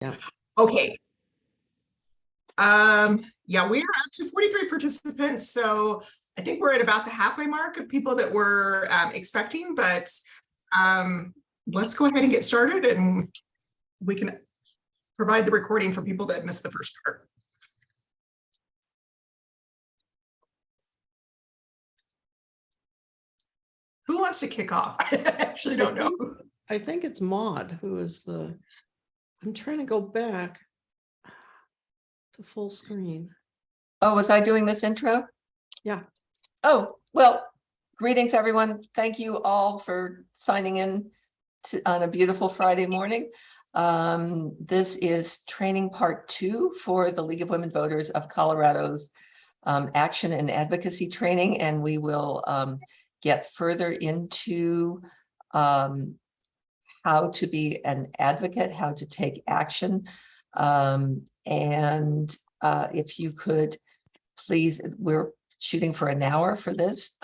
Yeah. Okay. Yeah, we are up to 43 participants, so I think we're at about the halfway mark of people that we're expecting, but let's go ahead and get started, and we can provide the recording for people that missed the first part. Who wants to kick off? I actually don't know. I think it's Maud who is the, I'm trying to go back to full screen. Oh, was I doing this intro? Yeah. Oh, well, greetings, everyone. Thank you all for signing in on a beautiful Friday morning. This is training part 2 for the League of Women Voters of Colorado's action and advocacy training, and we will get further into how to be an advocate, how to take action. If you could please, we're shooting for an hour for this.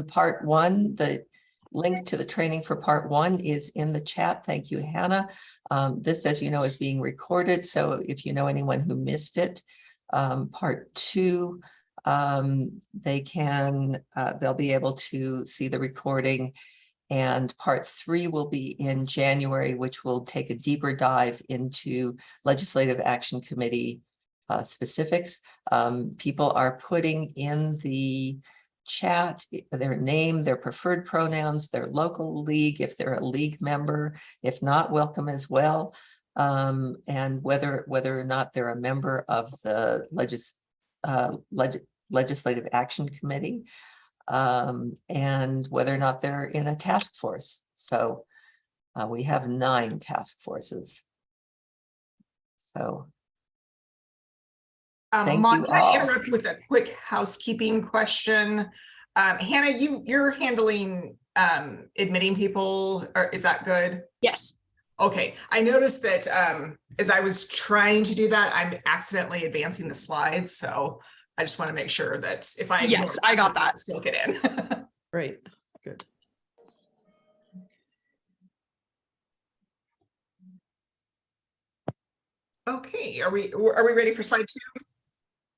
Part 1, the link to the training for part 1 is in the chat. Thank you, Hannah. This, as you know, is being recorded. So if you know anyone who missed it, part 2, they'll be able to see the recording. And part 3 will be in January, which will take a deeper dive into Legislative Action Committee specifics. People are putting in the chat their name, their preferred pronouns, their local league, if they're a league member, if not, welcome as well, and whether or not they're a member of the Legislative Action Committee, and whether or not they're in a task force. So we have 9 task forces. So thank you can I all. interrupt with a quick housekeeping question? Hannah, you're handling admitting people, or is that good? Yes. Okay, I noticed that as I was trying to do that, I'm accidentally advancing the slides, so I just want to make sure that if I I got that. Still get in. Great, good. Okay, are we ready for slide 2?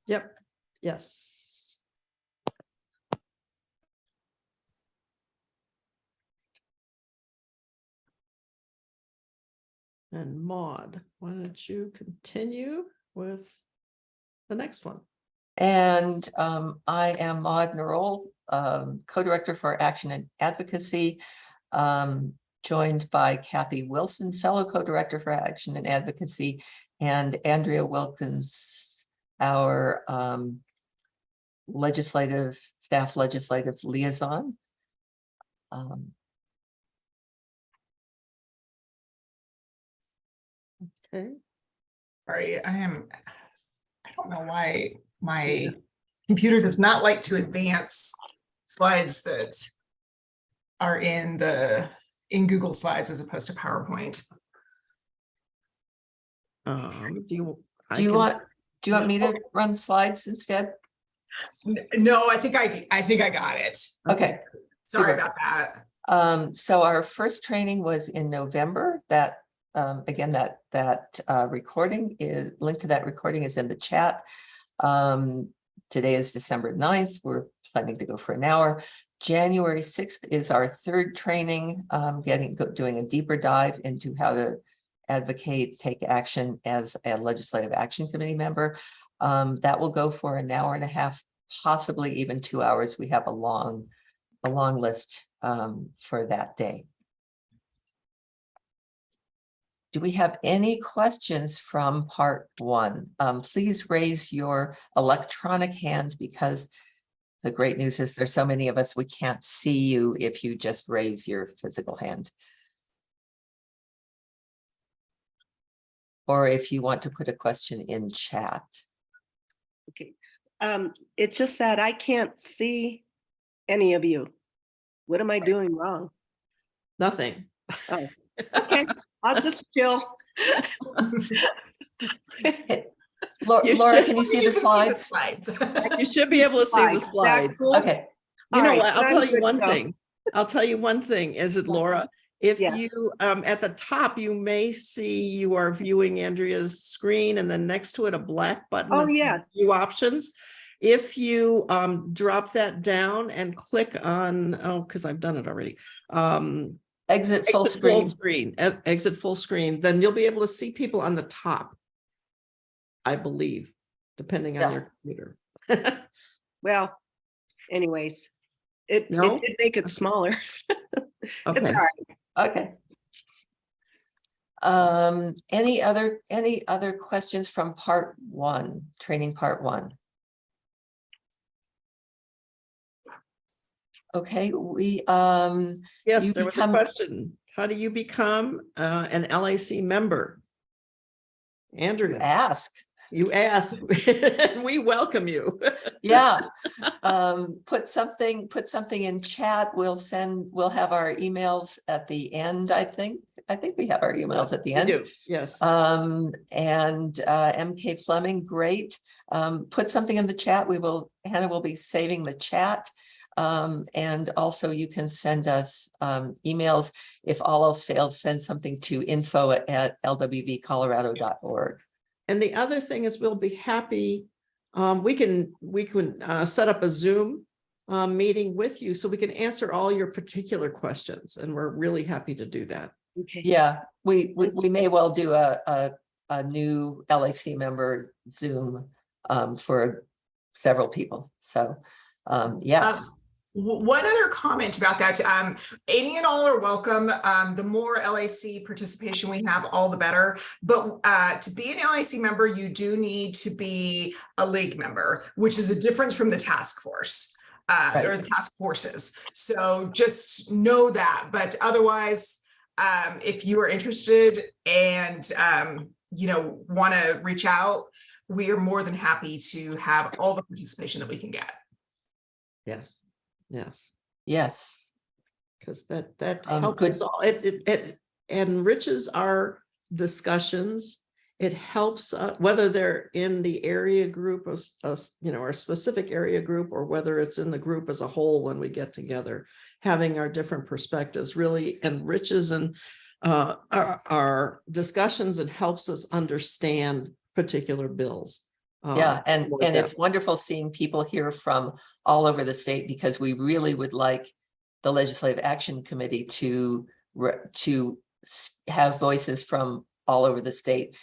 Yep. Yes. And Maud, why don't you continue with the next one? And I am Maud Nerol, co-director for Action and Advocacy, joined by Kathy Wilson, fellow co-director for Action and Advocacy, and Andrea Wilkins, our staff legislative liaison. Okay. Sorry, I don't know why my computer does not like to advance slides that are in Google Slides as opposed to PowerPoint. Do you want me to run slides instead? No, I think I got it. Okay. Sorry Super. about that. So our first training was in November. That again, that recording is linked to that recording is in the chat. Today is December 9th. We're planning to go for an hour. January 6th is our third training, doing a deeper dive into how to advocate, take action as a Legislative Action Committee member. That will go for an hour and a half, possibly even 2 hours. We have a long list for that day. Do we have any questions from part 1? Please raise your electronic hand, because the great news is there's so many of us, we can't see you if you just raise your physical hand. Or if you want to put a question in chat. Okay. It's just that I can't see any of you. What am I doing wrong? Nothing. Oh, okay. I'll just chill. Laura, can you see the slides? You should be able to see the slides. Cool? Okay. You know All right, what? I'll I'm tell you good one to go. thing. I'll tell you one thing. Is it Laura? If Yeah. you, at the top, you may see you are viewing Andrea's screen, and then next to it, a black button. Oh, that says yeah. View options. If you drop that down and click on, oh, because I've done it already. Exit full screen. Exit full screen, then you'll be able to see people on the top, I believe, depending on Yeah. your computer. Well, anyways, it No? did make it smaller. It's Okay. all right. Okay. Any other questions from part one, training part one? Okay, we Yes, you there was a question. How do you become an LAC member? Andrew, ask. you asked, we welcome you. Yeah. Put something in chat. We'll have our emails at the end, I think we have our emails at the We end. do, yes. And MK Fleming, great. Put something in the chat. Hannah will be saving the chat. And also you can send us emails. If all else fails, send something to info@lwvcolorado.org. And the other thing is, we'll be happy. We can set up a Zoom meeting with you, so we can answer all your particular questions, and we're really happy to do that. Okay. Yeah, we may well do a new LAC member Zoom for several people. So yes. One other comment about that, any and all are welcome. The more LAC participation we have, all the better. But to be an LAC member, you do need to be a league member, which is a difference from the task force or the task forces. So just know that. But otherwise, if you are interested and want to reach out, we are more than happy to have all the participation that we can get. Yes. Yes. Yes. Because that helps good. us all. It enriches our discussions. It helps whether they're in the area group of our specific area group, or whether it's in the group as a whole. When we get together, having our different perspectives really enriches and our discussions, and helps us understand particular bills. Yeah, and it's wonderful seeing people here from all over the state, because we really would like the Legislative Action Committee to have voices from all over the state.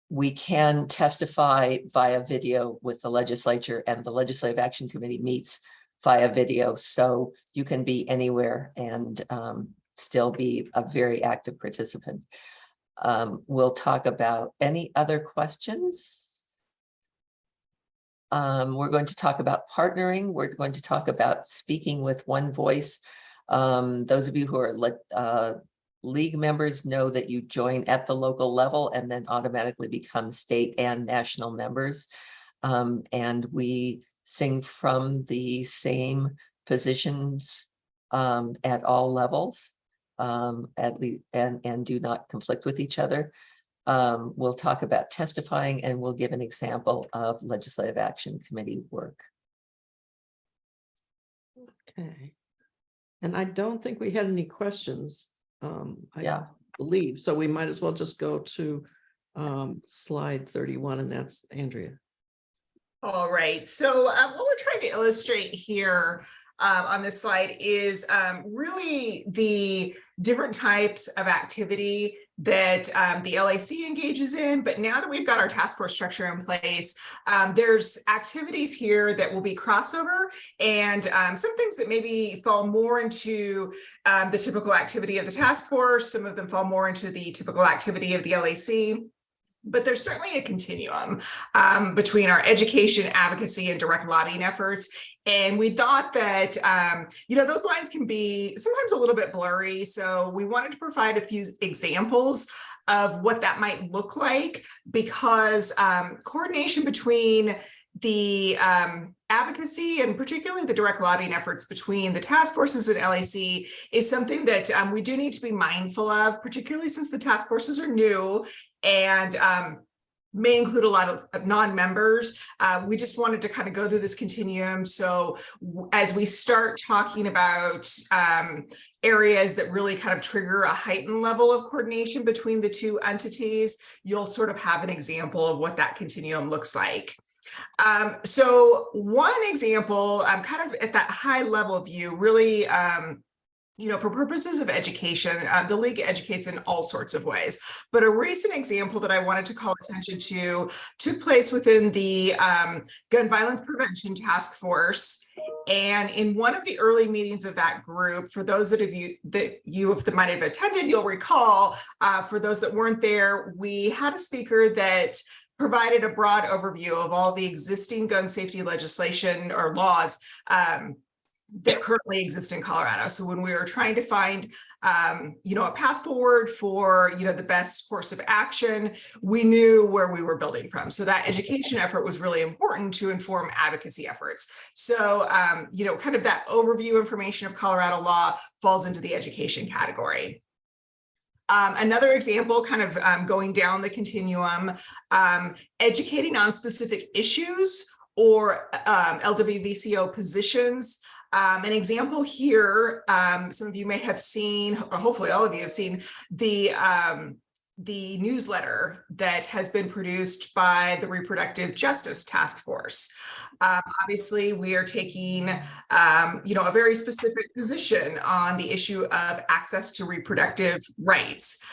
We can testify via video with the legislature, and the Legislative Action Committee meets via video, so you can be anywhere and still be a very active participant. We'll talk about any other questions. We're going to talk about partnering. We're going to talk about speaking with one voice. Those of you who are league members know that you join at the local level and then automatically become state and national members. And we sing from the same positions at all levels. At least, and do not conflict with each other. We'll talk about testifying, and we'll give an example of Legislative Action Committee work. Okay. And I don't think we had any questions. I believe so. We might as well just go to slide 31, and that's Andrea. All right. So what we're trying to illustrate here on this slide is really the different types of activity that the LAC engages in. But now that we've got our task force structure in place, there's activities here that will be crossover, and some things that maybe fall more into the typical activity of the task force. Some of them fall more into the typical activity of the LAC. But there's certainly a continuum between our education, advocacy, and direct lobbying efforts. And we thought that, those lines can be sometimes a little bit blurry. So we wanted to provide a few examples of what that might look like, because coordination between the advocacy and particularly the direct lobbying efforts between the task forces and LAC is something that we do need to be mindful of, particularly since the task forces are new and may include a lot of non-members. We just wanted to kind of go through this continuum. So as we start talking about, areas that really kind of trigger a heightened level of coordination between the two entities, you'll sort of have an example of what that continuum looks like. So one example, kind of at that high level view, really, for purposes of education, the League educates in all sorts of ways. But a recent example that I wanted to call attention to took place within the Gun Violence Prevention Task Force. And in one of the early meetings of that group, for those that might have attended, you'll recall, for those that weren't there, we had a speaker that provided a broad overview of all the existing gun safety legislation or laws that currently exist in Colorado. So when we were trying to find, a path forward for, the best course of action, we knew where we were building from. So that education effort was really important to inform advocacy efforts. So, kind of that overview information of Colorado law falls into the education category. Another example, kind of going down the continuum, educating on specific issues or LWVCO positions. An example here, some of you may have seen, or hopefully all of you have seen, the newsletter that has been produced by the Reproductive Justice Task Force. Obviously, we are taking, a very specific position on the issue of access to reproductive rights.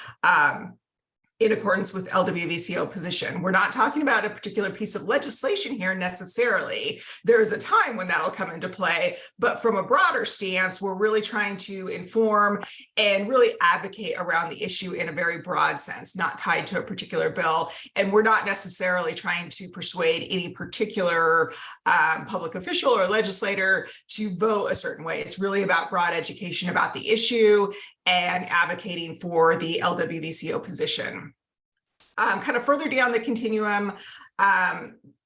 In accordance with LWVCO position. We're not talking about a particular piece of legislation here necessarily. There is a time when that'll come into play, but from a broader stance, we're really trying to inform and really advocate around the issue in a very broad sense, not tied to a particular bill. And we're not necessarily trying to persuade any particular public official or legislator to vote a certain way. It's really about broad education about the issue and advocating for the LWVCO position. Kind of further down the continuum,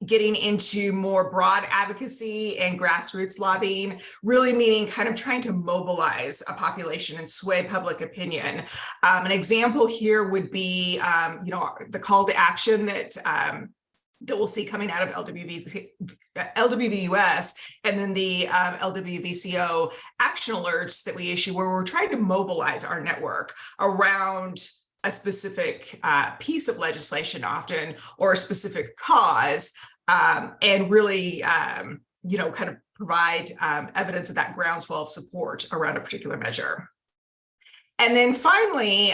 getting into more broad advocacy and grassroots lobbying, really meaning kind of trying to mobilize a population and sway public opinion. An example here would be, the call to action that we'll see coming out of LWVUS, and then the LWVCO action alerts that we issue, where we're trying to mobilize our network around a specific piece of legislation often, or a specific cause, and really, kind of provide evidence of that groundswell of support around a particular measure. And then finally,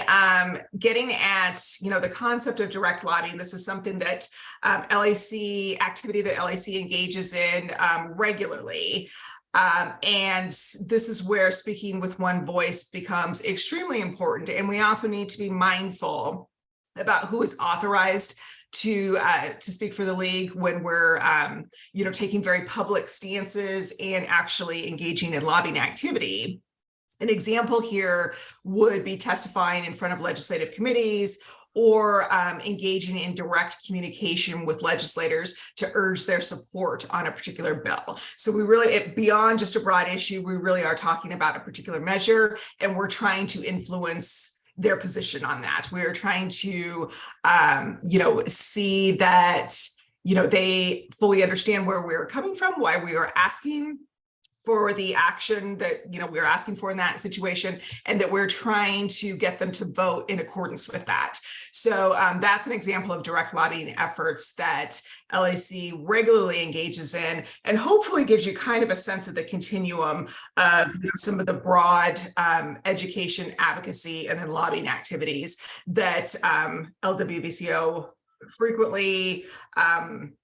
getting at, the concept of direct lobbying. This is something that activity that LAC engages in regularly. And this is where speaking with one voice becomes extremely important. And we also need to be mindful about who is authorized to speak for the League when we're, taking very public stances and actually engaging in lobbying activity. An example here would be testifying in front of legislative committees or engaging in direct communication with legislators to urge their support on a particular bill. So we really, beyond just a broad issue, we really are talking about a particular measure, and we're trying to influence their position on that. We are trying to, see that, they fully understand where we're coming from, why we are asking for the action that we're asking for in that situation, and that we're trying to get them to vote in accordance with that. So that's an example of direct lobbying efforts that LAC regularly engages in, and hopefully gives you kind of a sense of the continuum of some of the broad education, advocacy, and then lobbying activities that LWVCO frequently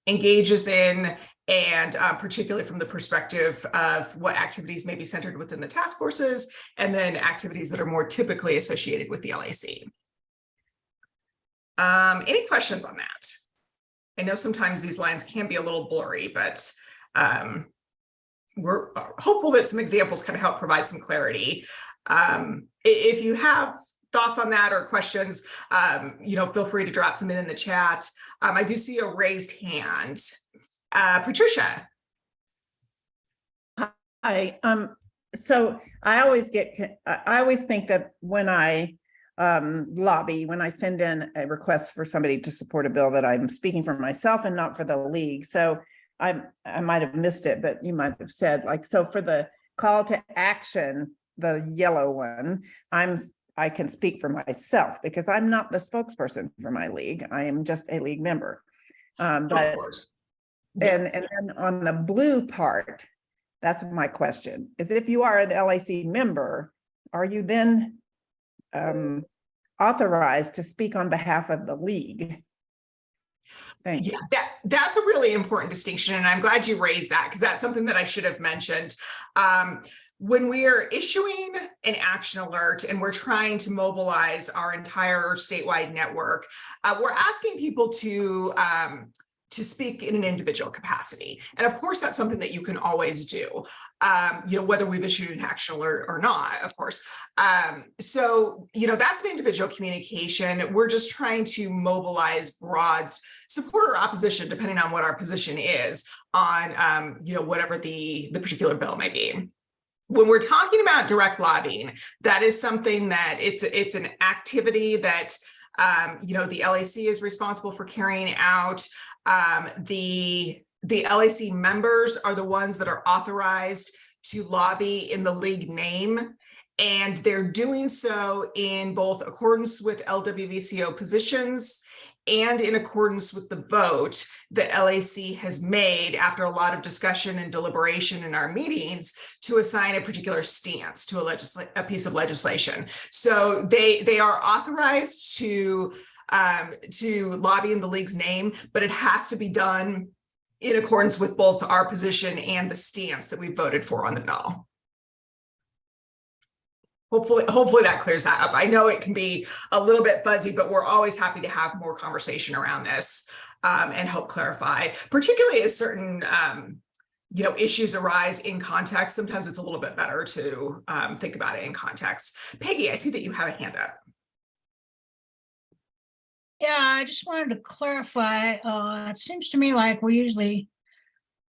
engages in, and particularly from the perspective of what activities may be centered within the task forces, and then activities that are more typically associated with the LAC. Any questions on that? I know sometimes these lines can be a little blurry, but we're hopeful that some examples kind of help provide some clarity. If you have thoughts on that or questions, feel free to drop some in the chat. I do see a raised hand. Patricia. Hi. So I always think that when I lobby, when I send in a request for somebody to support a bill, that I'm speaking for myself and not for the League. So I might have missed it, but you might have said, so for the call to action, the yellow one, I can speak for myself because I'm not the spokesperson for my league. I am just a league member. Of But course. and then on the blue part, that's my question, is if you are an LAC member, are you then authorized to speak on behalf of the league? Thank you. Yeah, that's a really important distinction, and I'm glad you raised that because that's something that I should have mentioned. When we are issuing an action alert and we're trying to mobilize our entire statewide network, we're asking people to speak in an individual capacity. And of course, that's something that you can always do, whether we've issued an action alert or not, of course. So, that's an individual communication. We're just trying to mobilize broad support or opposition, depending on what our position is on, whatever the particular bill may be. When we're talking about direct lobbying, that is something that it's an activity that the LAC is responsible for carrying out. The LAC members are the ones that are authorized to lobby in the league name, and they're doing so in both accordance with LWVCO positions and in accordance with the vote that LAC has made after a lot of discussion and deliberation in our meetings to assign a particular stance to a piece of legislation. So they are authorized to lobby in the league's name, but it has to be done in accordance with both our position and the stance that we voted for on the bill. Hopefully that clears that up. I know it can be a little bit fuzzy, but we're always happy to have more conversation around this and help clarify, particularly as certain issues arise in context. Sometimes it's a little bit better to think about it in context. Peggy, I see that you have a hand up. Yeah, I just wanted to clarify. It seems to me like we usually,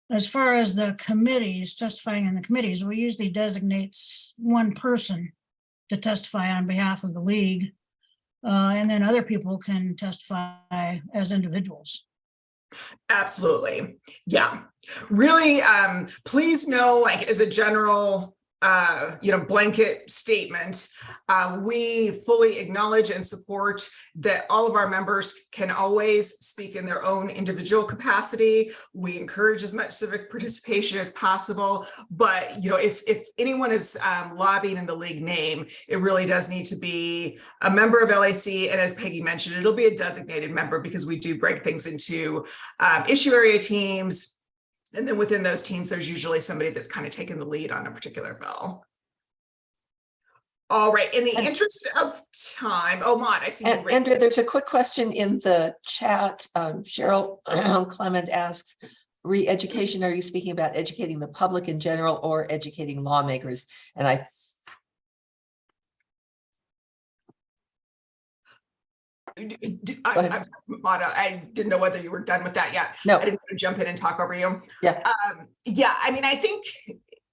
as far as the committees, testifying in the committees, we usually designate one person to testify on behalf of the league. And then other people can testify as individuals. Absolutely. Yeah. Really, please know, like, as a general blanket statement, we fully acknowledge and support that all of our members can always speak in their own individual capacity. We encourage as much civic participation as possible, but if anyone is lobbying in the league name, it really does need to be a member of LAC, and as Peggy mentioned, it'll be a designated member because we do break things into issue area teams. And then within those teams, there's usually somebody that's kind of taken the lead on a particular bill. All right, in the interest of time, Maude, I see. Andrea, there's a quick question in the chat. Cheryl Clement asks, re-education, are you speaking about educating the public in general or educating lawmakers? And I didn't know whether you were done with that yet. No. I didn't want to jump in and talk over you. Yeah. I mean, I think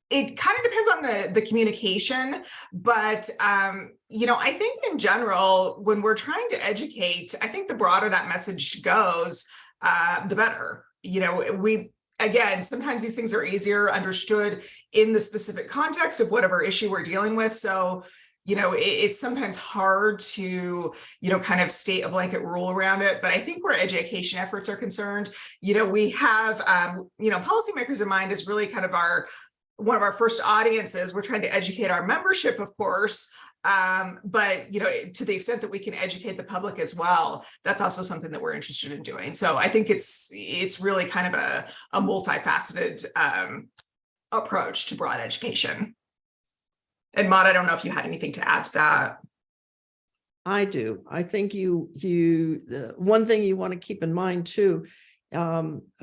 it kind of depends on the communication, but I think in general, when we're trying to educate, I think the broader that message goes, the better. Again, sometimes these things are easier understood in the specific context of whatever issue we're dealing with. So it's sometimes hard to, kind of state a blanket rule around it. But I think where education efforts are concerned, we have, policymakers in mind is really kind of one of our first audiences. We're trying to educate our membership, of course, but to the extent that we can educate the public as well, that's also something that we're interested in doing. So I think it's really kind of a multifaceted approach to broad education. And Maude, I don't know if you had anything to add to that. I do. I think the one thing you want to keep in mind too,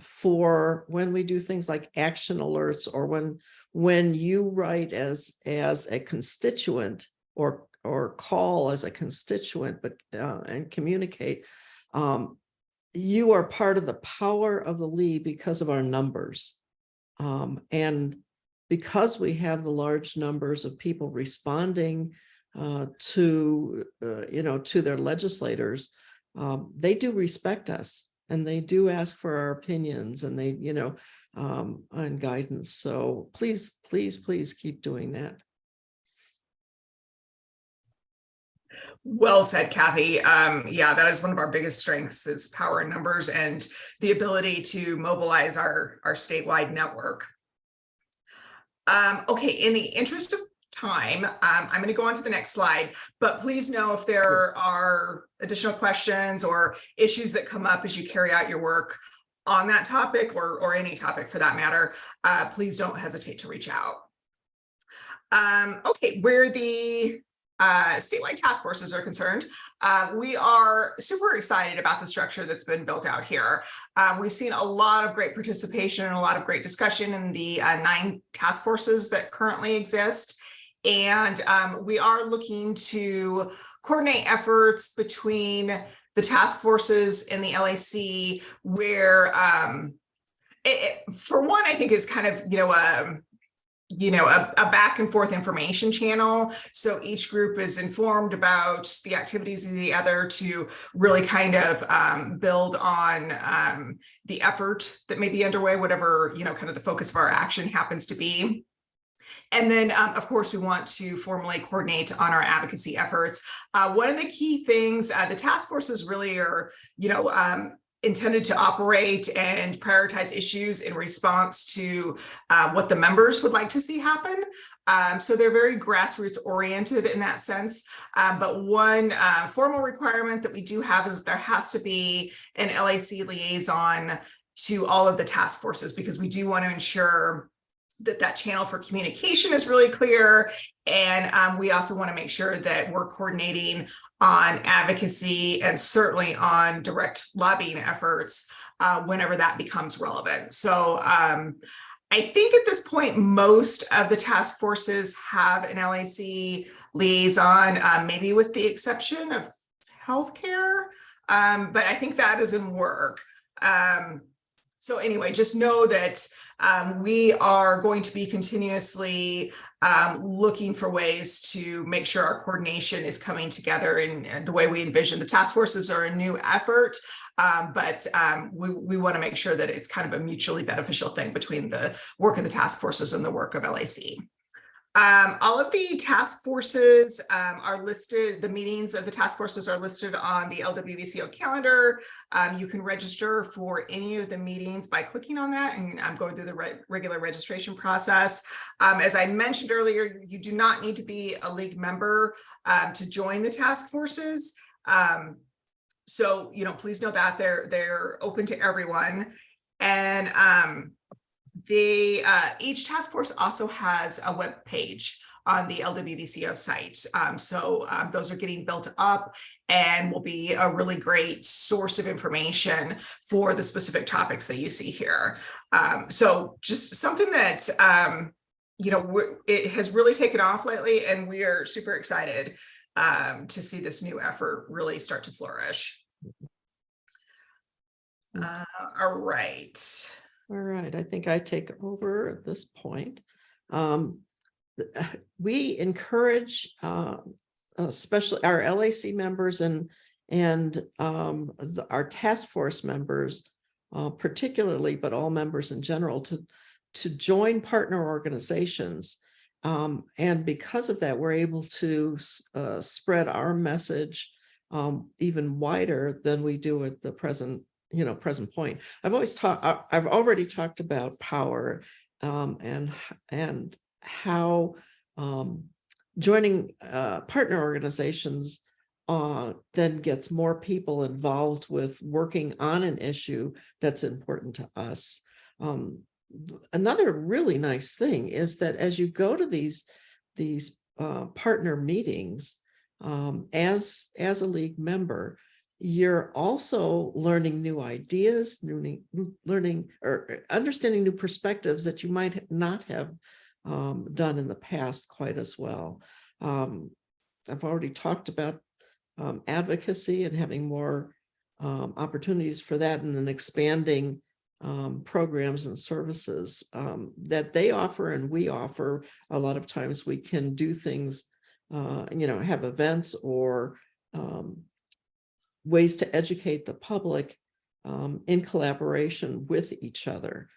for when we do things like action alerts, or when you write as a constituent or call as a constituent, but and communicate, you are part of the power of the league because of our numbers, and because we have the large numbers of people responding to their legislators, they do respect us and they do ask for our opinions and they, and guidance. So please keep doing that. Well said, Kathy. Yeah, that is one of our biggest strengths is power in numbers and the ability to mobilize our statewide network. Okay, in the interest of time, I'm going to go on to the next slide, but please know if there are additional questions or issues that come up as you carry out your work on that topic or any topic for that matter, please don't hesitate to reach out. Okay, where the statewide task forces are concerned, we are super excited about the structure that's been built out here. We've seen a lot of great participation and a lot of great discussion in the 9 task forces that currently exist. And we are looking to coordinate efforts between the task forces and the LAC where, for one, I think is kind of, a back and forth information channel. So each group is informed about the activities of the other to really kind of build on the effort that may be underway, whatever, kind of the focus of our action happens to be. And then, of course, we want to formally coordinate on our advocacy efforts. One of the key things, the task forces really are, intended to operate and prioritize issues in response to what the members would like to see happen. So they're very grassroots oriented in that sense. But one formal requirement that we do have is there has to be an LAC liaison to all of the task forces, because we do want to ensure that channel for communication is really clear. And we also want to make sure that we're coordinating on advocacy and certainly on direct lobbying efforts whenever that becomes relevant. So I think at this point, most of the task forces have an LAC liaison, maybe with the exception of healthcare, but I think that is in work. So anyway, just know that we are going to be continuously looking for ways to make sure our coordination is coming together in the way we envision. The task forces are a new effort, but we want to make sure that it's kind of a mutually beneficial thing between the work of the task forces and the work of LAC. All of the task forces are listed, the meetings of the task forces are listed on the LWVCO calendar. You can register for any of the meetings by clicking on that and going through the regular registration process. As I mentioned earlier, you do not need to be a league member to join the task forces. So, please know that they're open to everyone. And each task force also has a web page on the LWVCO site. So those are getting built up and will be a really great source of information for the specific topics that you see here. So just something that, it has really taken off lately, and we are super excited to see this new effort really start to flourish. All right. All right, I think I take over at this point. We encourage, especially our LAC members and our task force members, particularly, but all members in general, to join partner organizations. And because of that, we're able to spread our message even wider than we do at the present point. I've already talked about power and how joining partner organizations then gets more people involved with working on an issue that's important to us. Another really nice thing is that as you go to these partner meetings, as a league member, you're also learning new ideas, learning or understanding new perspectives that you might not have done in the past quite as well. I've already talked about advocacy and having more opportunities for that, and then expanding programs and services that they offer and we offer. A lot of times we can do things, have events or ways to educate the public in collaboration with each other.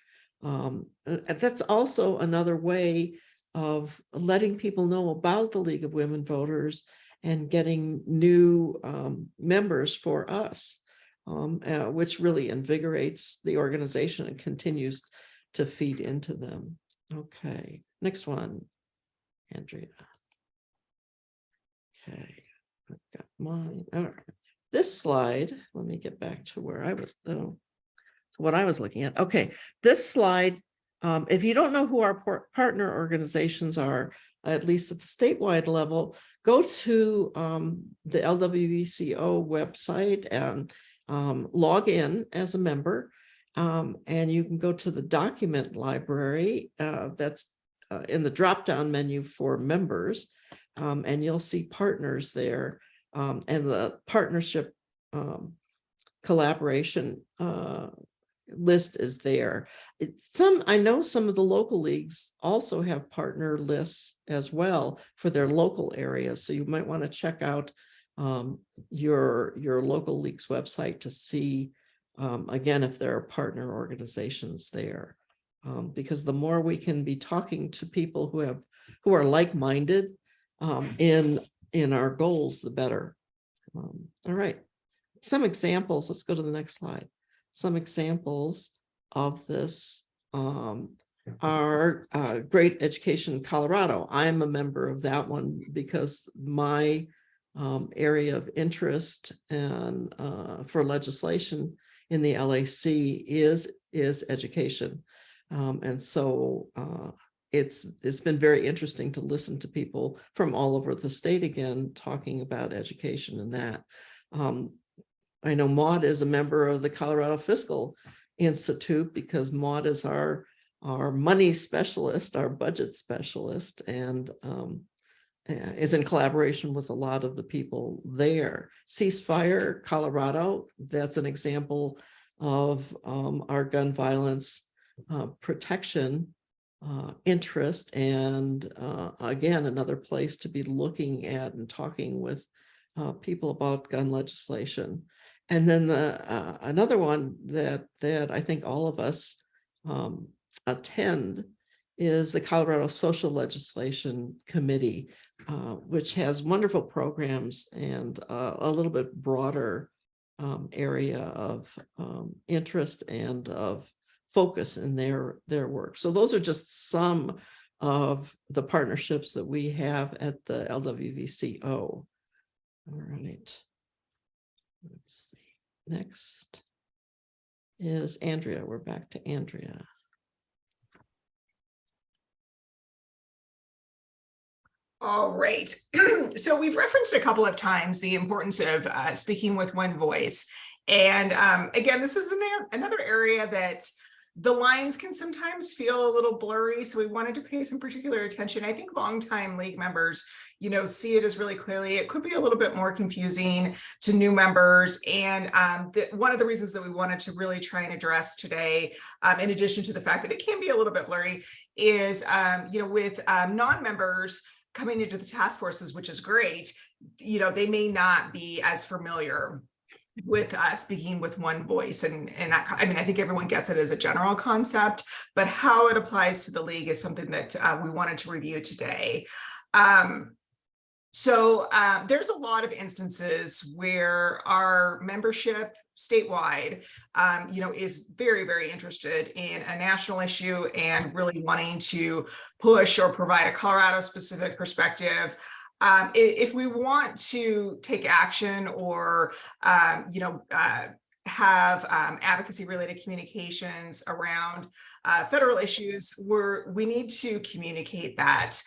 That's also another way of letting people know about the League of Women Voters and getting new members for us, which really invigorates the organization and continues to feed into them. Okay, next one, Andrea. Okay, I've got mine. All right. This slide, let me get back to where I was, though. So what I was looking at. Okay, this slide, if you don't know who our partner organizations are, at least at the statewide level, go to the LWVCO website and log in as a member. And you can go to the document library that's in the drop-down menu for members, and you'll see partners there, and the partnership collaboration list is there. I know some of the local leagues also have partner lists as well for their local areas, so you might want to check out your local league's website to see again if there are partner organizations there, because the more we can be talking to people who are like-minded in our goals, the better. All right, some examples. Let's go to the next slide. Some examples of this are Great Education Colorado. I'm a member of that one because my area of interest and for legislation in the LAC is education, and so it's been very interesting to listen to people from all over the state again talking about education and that. I know Maud is a member of the Colorado Fiscal Institute because Maud is our money specialist, our budget specialist, and is in collaboration with a lot of the people there. Ceasefire Colorado, that's an example of our gun violence protection interest, and again, another place to be looking at and talking with people about gun legislation. And then another one that I think all of us attend is the Colorado Social Legislation Committee, which has wonderful programs and a little bit broader area of interest and of focus in their work. So those are just some of the partnerships that we have at the LWVCO. All right. Let's see. Next is Andrea. We're back to Andrea. All right. So we've referenced a couple of times the importance of speaking with one voice. And again, this is another area that the lines can sometimes feel a little blurry. So we wanted to pay some particular attention. I think longtime league members, see it as really clearly. It could be a little bit more confusing to new members. And one of the reasons that we wanted to really try and address today, in addition to the fact that it can be a little bit blurry, is, with non-members coming into the task forces, which is great, they may not be as familiar with speaking with one voice, and that, I think everyone gets it as a general concept, but how it applies to the league is something that we wanted to review today. So there's a lot of instances where our membership statewide, is very, very interested in a national issue and really wanting to push or provide a Colorado specific perspective. If we want to take action or, have advocacy related communications around federal issues, we need to communicate that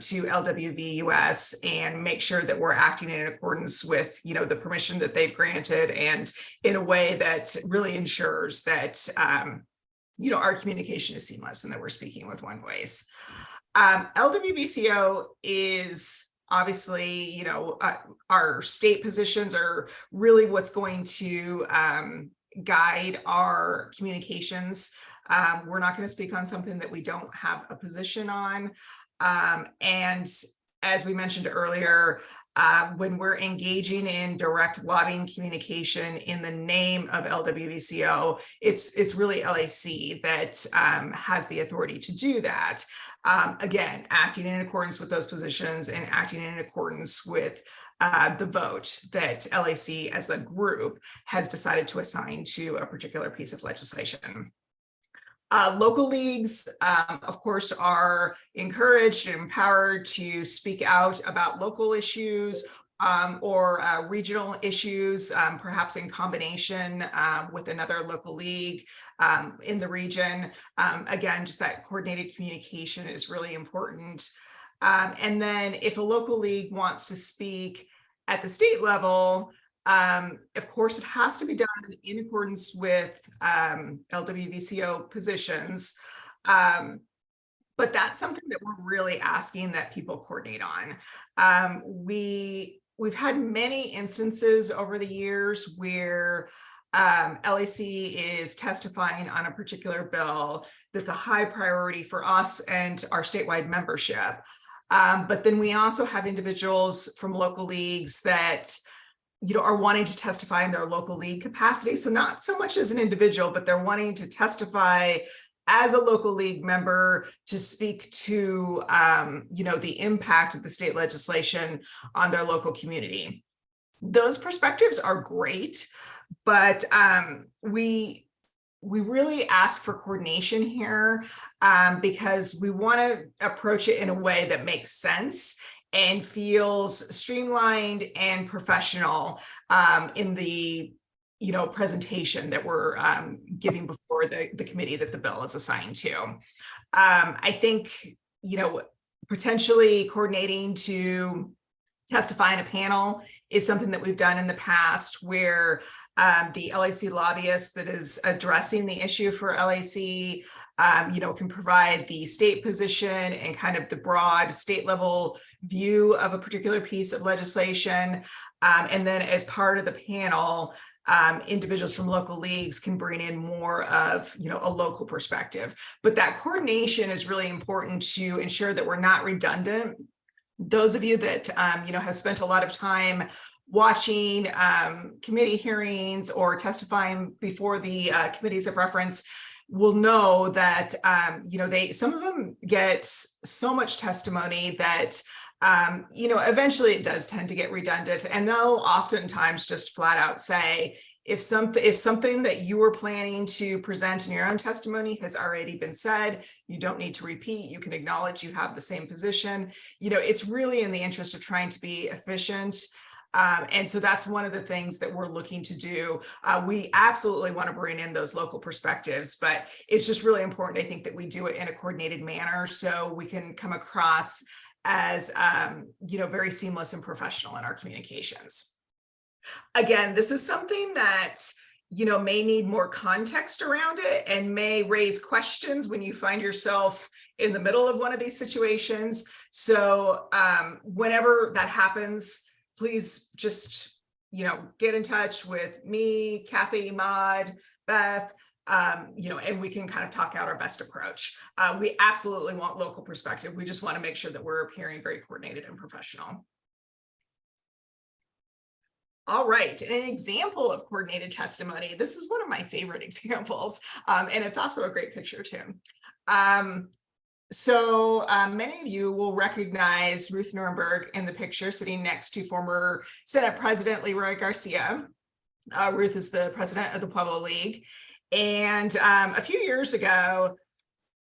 to LWVUS and make sure that we're acting in accordance with, the permission that they've granted, and in a way that really ensures that, our communication is seamless and that we're speaking with one voice. LWVCO is obviously, our state positions are really what's going to guide our communications. We're not going to speak on something that we don't have a position on. And as we mentioned earlier, when we're engaging in direct lobbying communication in the name of LWVCO, it's really LAC that has the authority to do that. Again, acting in accordance with those positions and acting in accordance with the vote that LAC as a group has decided to assign to a particular piece of legislation. Local leagues, of course, are encouraged and empowered to speak out about local issues or regional issues, perhaps in combination with another local league in the region. Again, just that coordinated communication is really important. And then if a local league wants to speak at the state level, of course, it has to be done in accordance with LWVCO positions. But that's something that we're really asking that people coordinate on. We've had many instances over the years where LAC is testifying on a particular bill that's a high priority for us and our statewide membership. But then we also have individuals from local leagues that are wanting to testify in their local league capacity. So not so much as an individual, but they're wanting to testify as a local league member to speak to, the impact of the state legislation on their local community. Those perspectives are great, but we really ask for coordination here because we want to approach it in a way that makes sense and feels streamlined and professional in the presentation that we're giving before the committee that the bill is assigned to. I think potentially coordinating to testify in a panel is something that we've done in the past where the LAC lobbyist that is addressing the issue for LAC can provide the state position and kind of the broad state level view of a particular piece of legislation. And then as part of the panel, individuals from local leagues can bring in more of a local perspective. But that coordination is really important to ensure that we're not redundant. Those of you that have spent a lot of time watching committee hearings or testifying before the committees of reference will know that some of them get so much testimony that eventually it does tend to get redundant, and they'll oftentimes just flat out say, if something that you were planning to present in your own testimony has already been said, you don't need to repeat, you can acknowledge you have the same position. It's really in the interest of trying to be efficient. And so that's one of the things that we're looking to do. We absolutely want to bring in those local perspectives, but it's just really important, I think, that we do it in a coordinated manner so we can come across as very seamless and professional in our communications. Again, this is something that may need more context around it and may raise questions when you find yourself in the middle of one of these situations. So whenever that happens, please just get in touch with me, Kathy, Maud, Beth, and we can kind of talk out our best approach. We absolutely want local perspective. We just want to make sure that we're appearing very coordinated and professional. All right, an example of coordinated testimony. This is one of my favorite examples, and it's also a great picture too. So many of you will recognize Ruth Nuremberg in the picture sitting next to former Senate President Leroy Garcia. Ruth is the president of the Pueblo League. And a few years ago,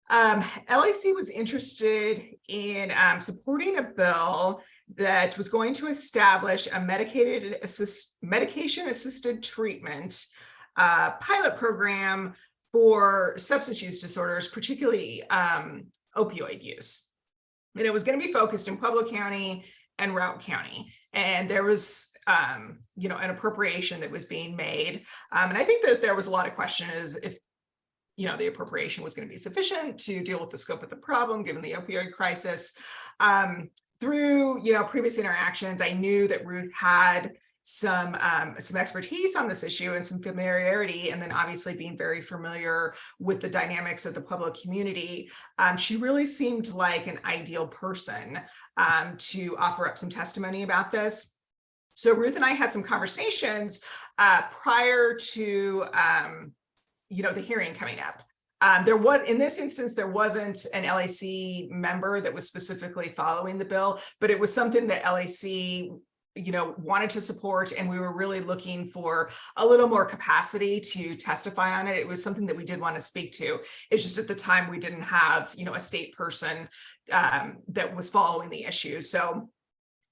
LAC was interested in supporting a bill that was going to establish a medication-assisted treatment pilot program for substance use disorders, particularly opioid use. And it was going to be focused in Pueblo County and Routt County. And there was, an appropriation that was being made. And I think that there was a lot of question as if, the appropriation was going to be sufficient to deal with the scope of the problem, given the opioid crisis. Through, previous interactions, I knew that Ruth had some expertise on this issue and some familiarity, and then obviously being very familiar with the dynamics of the public community, she really seemed like an ideal person to offer up some testimony about this. So Ruth and I had some conversations prior to the hearing coming up. There was, in this instance, there wasn't an LAC member that was specifically following the bill, but it was something that LAC wanted to support, and we were really looking for a little more capacity to testify on it. It was something that we did want to speak to. It's just at the time we didn't have, a state person that was following the issue. So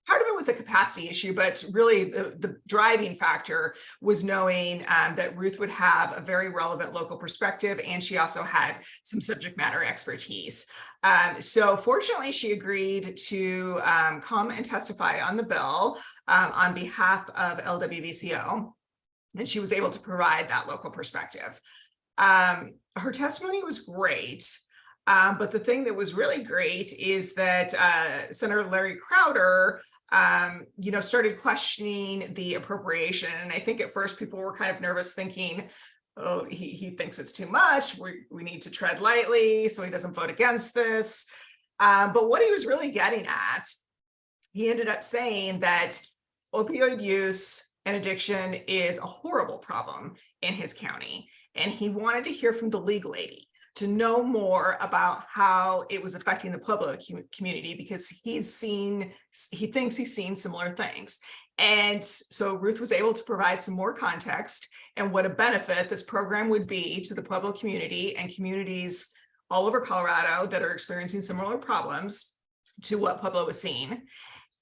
part of it was a capacity issue, but really the driving factor was knowing that Ruth would have a very relevant local perspective, and she also had some subject matter expertise. So fortunately, she agreed to come and testify on the bill on behalf of LWVCO, and she was able to provide that local perspective. Her testimony was great. But the thing that was really great is that Senator Larry Crowder, started questioning the appropriation. And I think at first people were kind of nervous, thinking, oh, he thinks it's too much. We need to tread lightly so he doesn't vote against this. But what he was really getting at, he ended up saying that opioid use and addiction is a horrible problem in his county. And he wanted to hear from the legal lady to know more about how it was affecting the public community, because he thinks he's seen similar things. And so Ruth was able to provide some more context and what a benefit this program would be to the public community and communities all over Colorado that are experiencing similar problems to what Pueblo was seeing.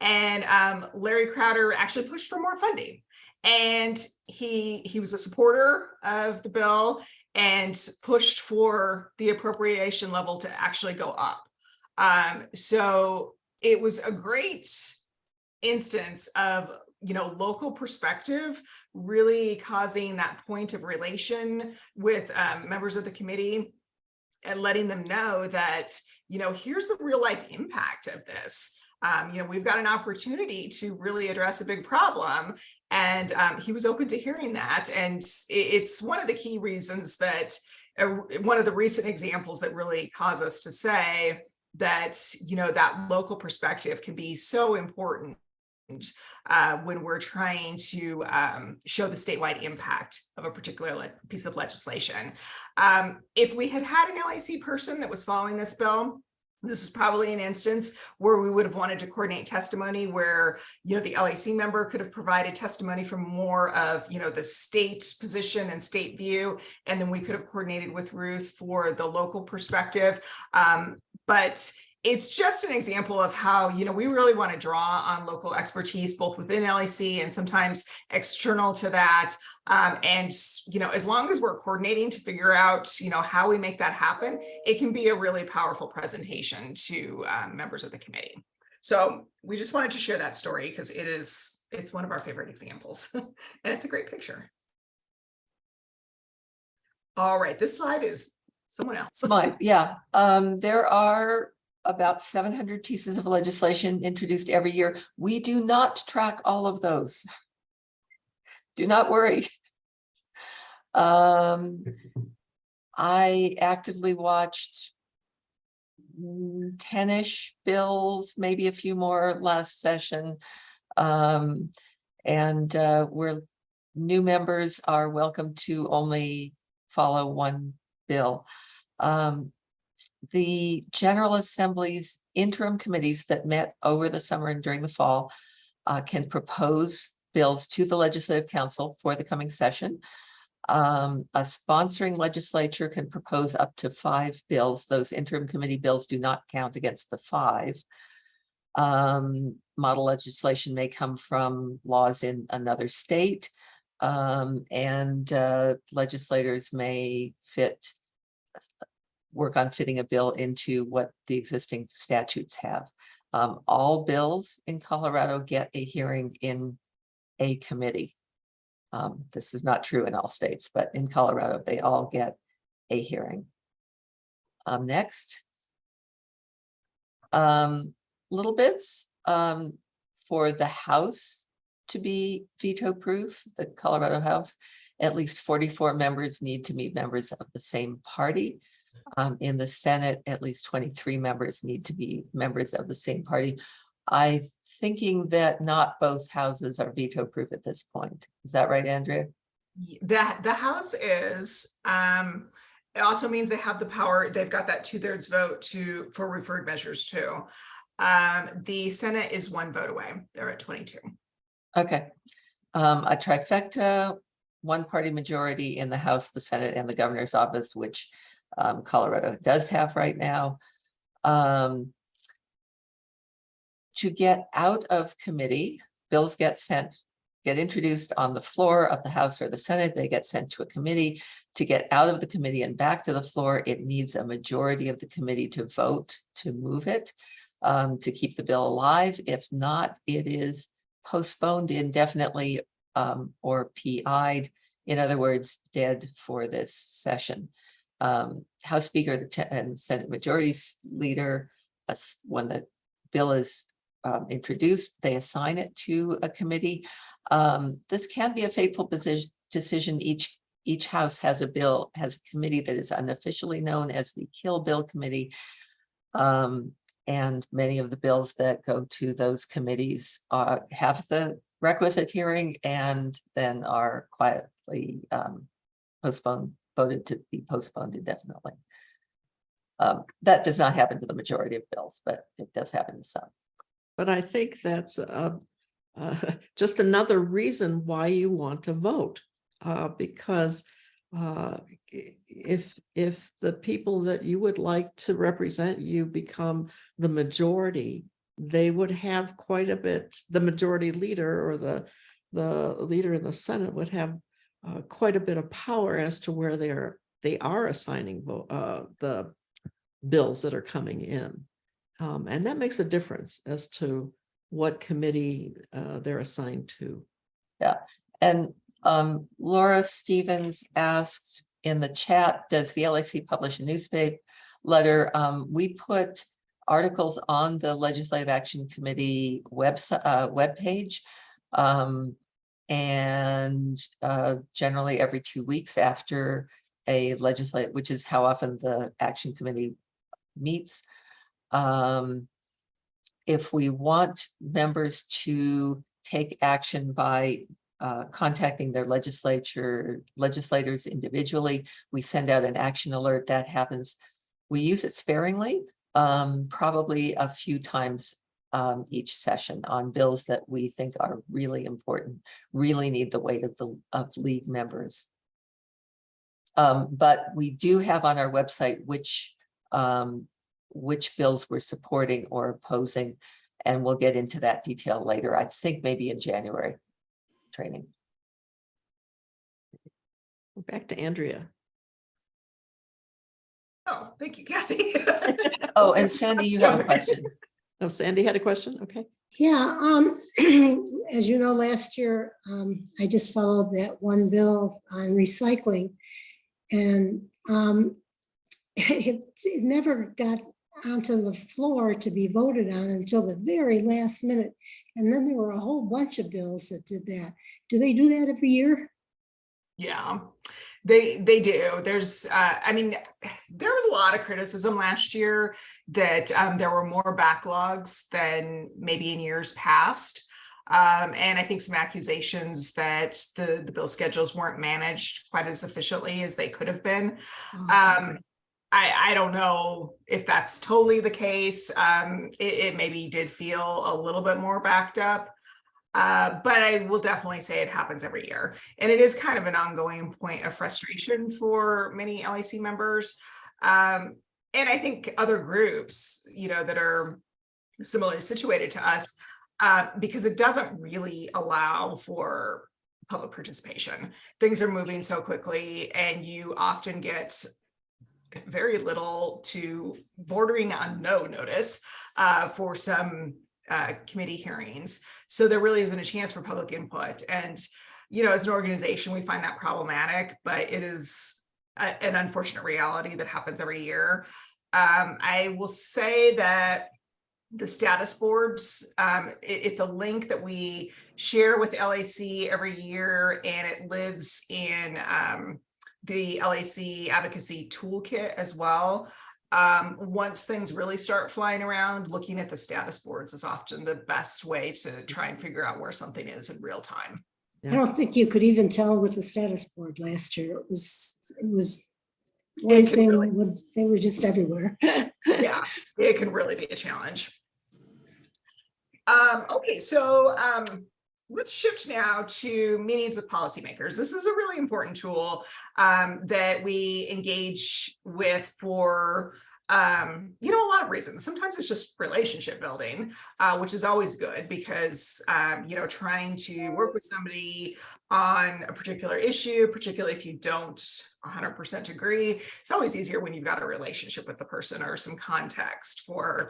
And Larry Crowder actually pushed for more funding. And he was a supporter of the bill and pushed for the appropriation level to actually go up. So it was a great instance of, local perspective really causing that point of relation with members of the committee and letting them know that, here's the real life impact of this. We've got an opportunity to really address a big problem. And he was open to hearing that. And it's one of the key reasons that one of the recent examples that really cause us to say that, that local perspective can be so important when we're trying to show the statewide impact of a particular piece of legislation. If we had had an LAC person that was following this bill, this is probably an instance where we would have wanted to coordinate testimony where, the LAC member could have provided testimony from more of, the state position and state view. And then we could have coordinated with Ruth for the local perspective. But it's just an example of how, we really want to draw on local expertise, both within LAC and sometimes external to that. And, as long as we're coordinating to figure out, how we make that happen, it can be a really powerful presentation to members of the committee. So we just wanted to share that story because it's one of our favorite examples and it's a great picture. All right, this slide is someone else. Mine, yeah. There are about 700 pieces of legislation introduced every year. We do not track all of those. Do not worry. I actively watched 10-ish bills, maybe a few more last session. Where new members are welcome to only follow one bill. The General Assembly's interim committees that met over the summer and during the fall can propose bills to the Legislative Council for the coming session. A sponsoring legislature can propose up to 5 bills. Those interim committee bills do not count against the 5. Model legislation may come from laws in another state, and legislators may work on fitting a bill into what the existing statutes have. All bills in Colorado get a hearing in a committee. This is not true in all states, but in Colorado, they all get a hearing. Next. Little bits for the House to be veto proof, the Colorado House. At least 44 members need to be members of the same party. In the Senate, at least 23 members need to be members of the same party. I'm thinking that not both houses are veto proof at this point. Is that right, Andrea? The House is, it also means they have the power, they've got that 2/3 vote for referred measures too. The Senate is 1 vote away. They're at 22. Okay. A trifecta, one party majority in the House, the Senate, and the governor's office, which Colorado does have right now. To get out of committee, bills get introduced on the floor of the House or the Senate, they get sent to a committee. To get out of the committee and back to the floor, it needs a majority of the committee to vote to move it, to keep the bill alive. If not, it is postponed indefinitely or PI'd. In other words, dead for this session. House Speaker and Senate Majority Leader, when the bill is introduced, they assign it to a committee. This can be a fateful decision. Each House has a committee that is unofficially known as the Kill Bill Committee. And many of the bills that go to those committees have the requisite hearing and then are quietly voted to be postponed indefinitely. That does not happen to the majority of bills, but it does happen to some. But I think that's just another reason why you want to vote, because if the people that you would like to represent you become the majority, they would have quite a bit. The majority leader or the leader in the Senate would have quite a bit of power as to where they are assigning the bills that are coming in. And that makes a difference as to what committee they're assigned to. Yeah. And Laura Stevens asked in the chat, does the LAC publish a newspaper letter? We put articles on the Legislative Action Committee website webpage, and generally every 2 weeks after a legislative, which is how often the Action Committee meets. If we want members to take action by contacting their legislators individually, we send out an action alert. That happens. We use it sparingly, probably a few times each session on bills that we think are really important, really need the weight of league members. But we do have on our website which bills we're supporting or opposing, and we'll get into that detail later. I think maybe in January training. Back to Andrea. Oh, thank you, Kathy. Oh, and Sandy, you have a question. Oh, Sandy had a question. Okay. Yeah, as you know, last year, I just followed that one bill on recycling, and it never got onto the floor to be voted on until the very last minute. And then there were a whole bunch of bills that did that. Do they do that every year? Yeah, they do. There's, I mean, there was a lot of criticism last year that there were more backlogs than maybe in years past. And I think some accusations that the bill schedules weren't managed quite as efficiently as they could have been. I don't know if that's totally the case. It maybe did feel a little bit more backed up. But I will definitely say it happens every year. And it is kind of an ongoing point of frustration for many LAC members. And I think other groups, that are similarly situated to us, because it doesn't really allow for public participation. Things are moving so quickly, and you often get very little to bordering on no notice for some committee hearings. So there really isn't a chance for public input. And, as an organization, we find that problematic, but it is an unfortunate reality that happens every year. I will say that the status boards. It's a link that we share with LAC every year, and it lives in the LAC Advocacy Toolkit as well. Once things really start flying around, looking at the status boards is often the best way to try and figure out where something is in real time. I don't think you could even tell with the status board last year. It was one can thing, really- they were just everywhere. Yeah, it can really be a challenge. Okay, so let's shift now to meetings with policymakers. This is a really important tool that we engage with for you know, a lot of reasons. Sometimes it's just relationship building, which is always good because you know, trying to work with somebody on a particular issue, particularly if you don't 100% agree, it's always easier when you've got a relationship with the person or some context for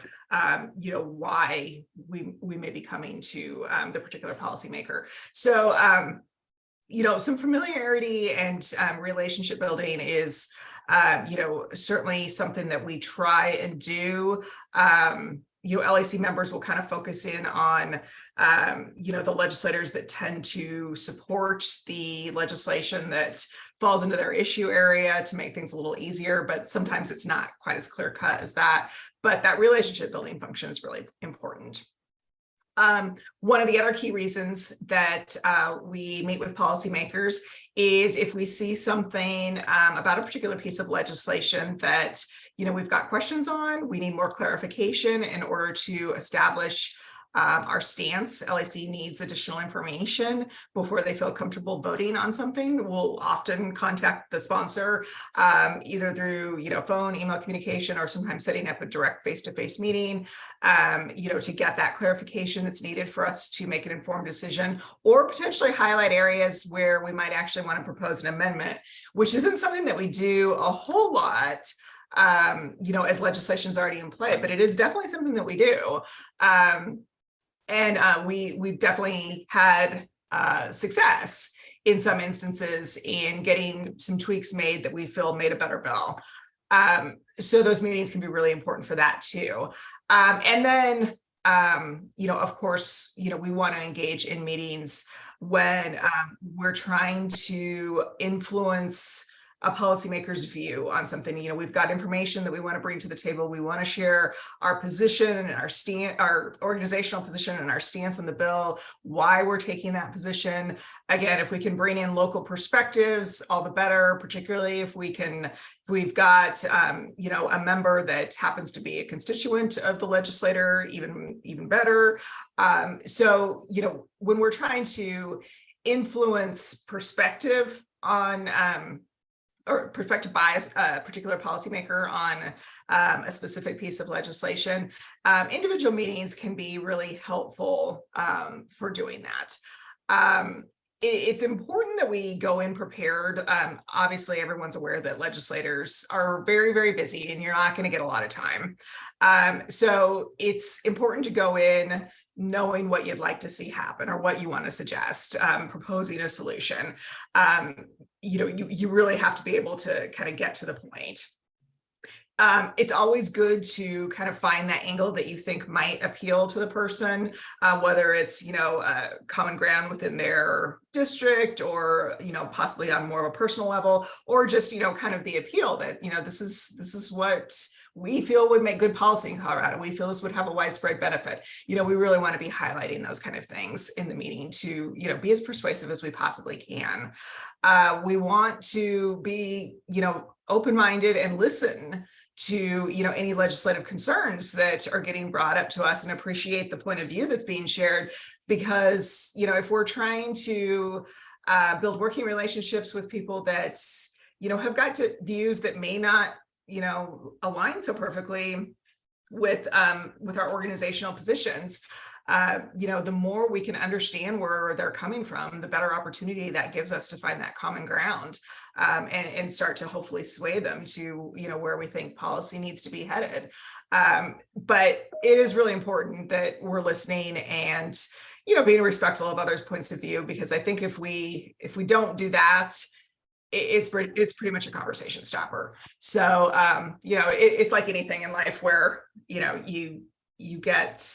you know, why we may be coming to the particular policymaker. So you know, some familiarity and relationship building is you know, certainly something that we try and do. You know, LAC members will kind of focus in on, you know, the legislators that tend to support the legislation that falls into their issue area to make things a little easier, but sometimes it's not quite as clear cut as that. But that relationship building function is really important. One of the other key reasons that we meet with policymakers is if we see something about a particular piece of legislation that, you know, we've got questions on, we need more clarification in order to establish our stance. LAC needs additional information before they feel comfortable voting on something. We'll often contact the sponsor either through, you know, phone, email communication, or sometimes setting up a direct face-to-face meeting, you know, to get that clarification that's needed for us to make an informed decision, or potentially highlight areas where we might actually want to propose an amendment, which isn't something that we do a whole lot, you know, as legislation is already in play, but it is definitely something that we do. And we've definitely had success in some instances in getting some tweaks made that we feel made a better bill. So those meetings can be really important for that too. And then, you know, of course, you know, we want to engage in meetings when we're trying to influence a policymaker's view on something. You know, we've got information that we want to bring to the table. We want to share our position and our organizational position and our stance on the bill, why we're taking that position. Again, if we can bring in local perspectives, all the better, particularly if we've got, you know, a member that happens to be a constituent of the legislator, even better. So, you know, when we're trying to influence perspective on, or perspective by a particular policymaker on a specific piece of legislation, individual meetings can be really helpful for doing that. It's important that we go in prepared. Obviously, everyone's aware that legislators are very, very busy and you're not going to get a lot of time. So it's important to go in knowing what you'd like to see happen or what you want to suggest, proposing a solution. You know, you really have to be able to kind of get to the point. It's always good to kind of find that angle that you think might appeal to the person, whether it's, you know, common ground within their district or, you know, possibly on more of a personal level, or just, you know, kind of the appeal that, you know, this is what we feel would make good policy in Colorado. We feel this would have a widespread benefit. You know, we really want to be highlighting those kind of things in the meeting to, you know, be as persuasive as we possibly can. We want to be, you know, open-minded and listen to, you know, any legislative concerns that are getting brought up to us and appreciate the point of view that's being shared. Because, you know, if we're trying to build working relationships with people that, you know, have got views that may not, you know, align so perfectly with our organizational positions, you know, the more we can understand where they're coming from, the better opportunity that gives us to find that common ground, and start to hopefully sway them to, you know, where we think policy needs to be headed. But it is really important that we're listening and, you know, being respectful of others' points of view, because I think if we don't do that, it's pretty much a conversation stopper. So, you know, it's like anything in life where, you know, you you get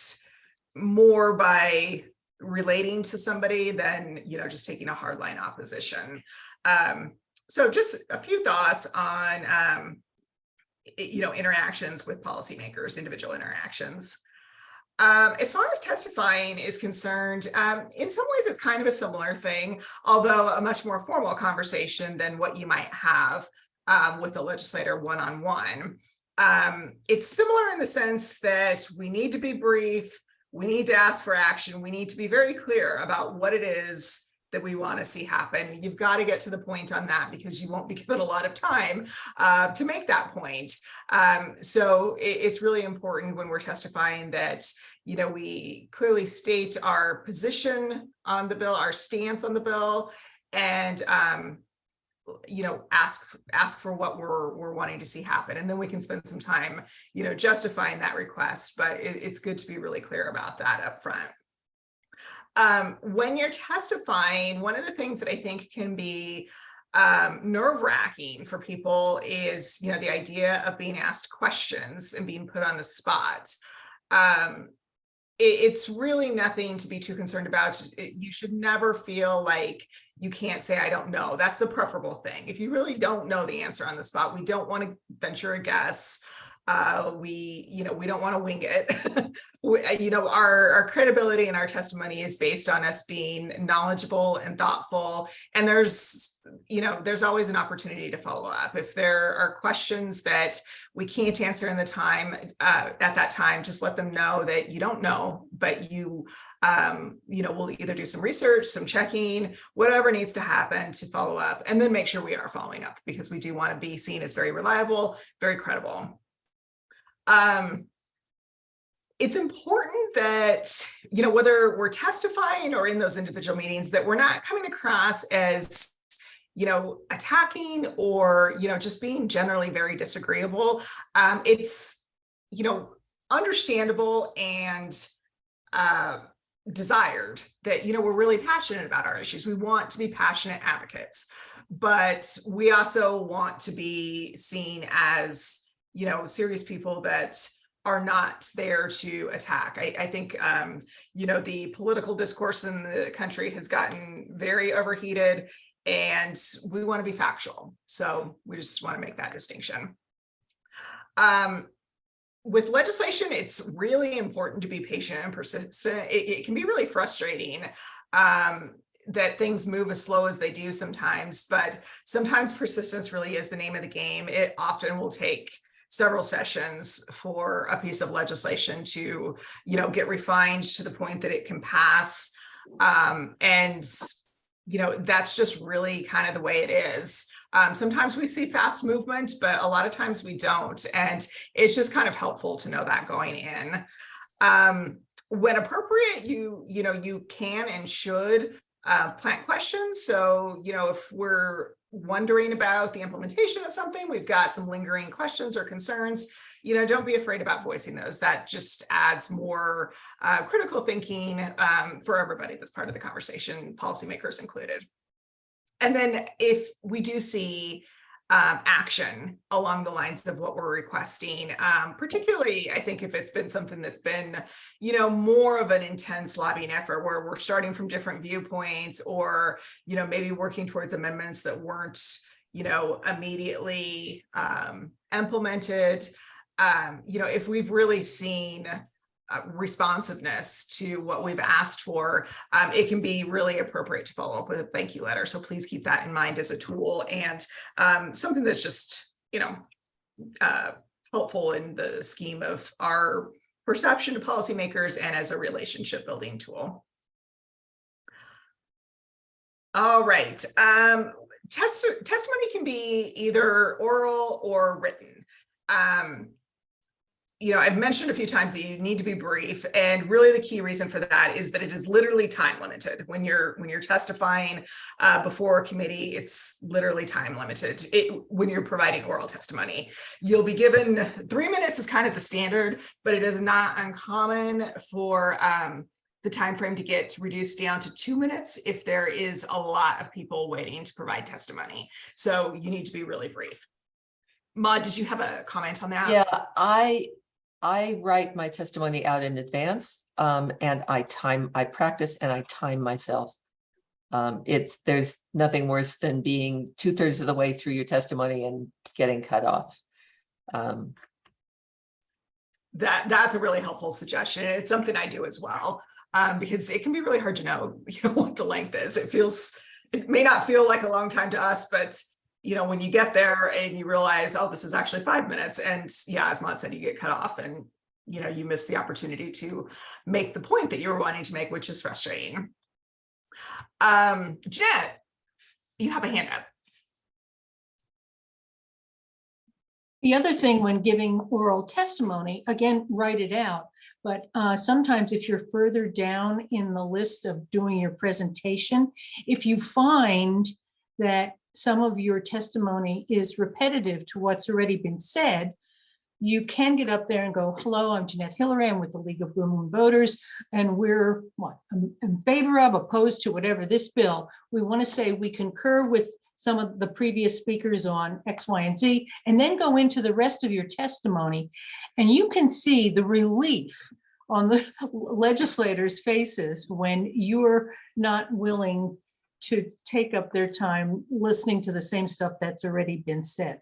more by relating to somebody than, just taking a hardline opposition. So just a few thoughts on, interactions with policymakers, individual interactions. As far as testifying is concerned, in some ways it's kind of a similar thing, although a much more formal conversation than what you might have with a legislator one-on-one. It's similar in the sense that we need to be brief, we need to ask for action, we need to be very clear about what it is that we want to see happen. You've got to get to the point on that because you won't be given a lot of time to make that point. So it's really important when we're testifying that, we clearly state our position on the bill, our stance on the bill, and ask for what we're wanting to see happen, and then we can spend some time, justifying that request. But it's good to be really clear about that up front. When you're testifying, one of the things that I think can be nerve-wracking for people is, the idea of being asked questions and being put on the spot. It's really nothing to be too concerned about. You should never feel like you can't say, I don't know. That's the preferable thing. If you really don't know the answer on the spot, we don't want to venture a guess. We don't want to wing it. Our credibility and our testimony is based on us being knowledgeable and thoughtful. And there's always an opportunity to follow up. If there are questions that we can't answer in the time, at that time, just let them know that you don't know, but we'll either do some research, some checking, whatever needs to happen to follow up, and then make sure we are following up, because we do want to be seen as very reliable, very credible. It's important that, whether we're testifying or in those individual meetings, that we're not coming across as, attacking or, just being generally very disagreeable. It's, understandable and desired that, we're really passionate about our issues. We want to be passionate advocates, but we also want to be seen as, serious people that are not there to attack. I think, the political discourse in the country has gotten very overheated, and we want to be factual. So we just want to make that distinction. With legislation, it's really important to be patient and persistent. It can be really frustrating that things move as slow as they do sometimes, but sometimes persistence really is the name of the game. It often will take several sessions for a piece of legislation to, get refined to the point that it can pass. And that's just really kind of the way it is. Sometimes we see fast movement, but a lot of times we don't. And it's just kind of helpful to know that going in. When appropriate, you can and should plant questions. So, if we're wondering about the implementation of something, we've got some lingering questions or concerns, don't be afraid about voicing those. That just adds more critical thinking for everybody that's part of the conversation, policymakers included. And then if we do see action along the lines of what we're requesting, particularly, I think if it's been something that's been, more of an intense lobbying effort where we're starting from different viewpoints, or, maybe working towards amendments that weren't, immediately implemented, if we've really seen responsiveness to what we've asked for, it can be really appropriate to follow up with a thank you letter. So please keep that in mind as a tool, and something that's just, helpful in the scheme of our perception to policymakers and as a relationship building tool. All right. Testimony can be either oral or written. I've mentioned a few times that you need to be brief, and really the key reason for that is that it is literally time limited. When you're testifying before a committee, it's literally time limited. When you're providing oral testimony, you'll be given 3 minutes is kind of the standard, but it is not uncommon for the time frame to get reduced down to 2 minutes if there is a lot of people waiting to provide testimony. So you need to be really brief. Maude, did you have a comment on that? Yeah, I write my testimony out in advance, and I practice and I time myself. There's nothing worse than being 2/3 of the way through your testimony and getting cut off. That's a really helpful suggestion. It's something I do as well, because it can be really hard to know, what the length is. It may not feel like a long time to us, but when you get there and you realize, oh, this is actually 5 minutes, and yeah, as Maud said, you get cut off, and you miss the opportunity to make the point that you were wanting to make, which is frustrating. Jeanette, you have a hand up. The other thing when giving oral testimony, again, write it out. But sometimes if you're further down in the list of doing your presentation, if you find that some of your testimony is repetitive to what's already been said, you can get up there and go, hello, I'm Jeanette Hillary, I'm with the League of Women Voters, and we're in favor of, opposed to whatever this bill. We want to say we concur with some of the previous speakers on X, Y, and Z, and then go into the rest of your testimony. And you can see the relief on the legislators' faces when you're not willing to take up their time listening to the same stuff that's already been said.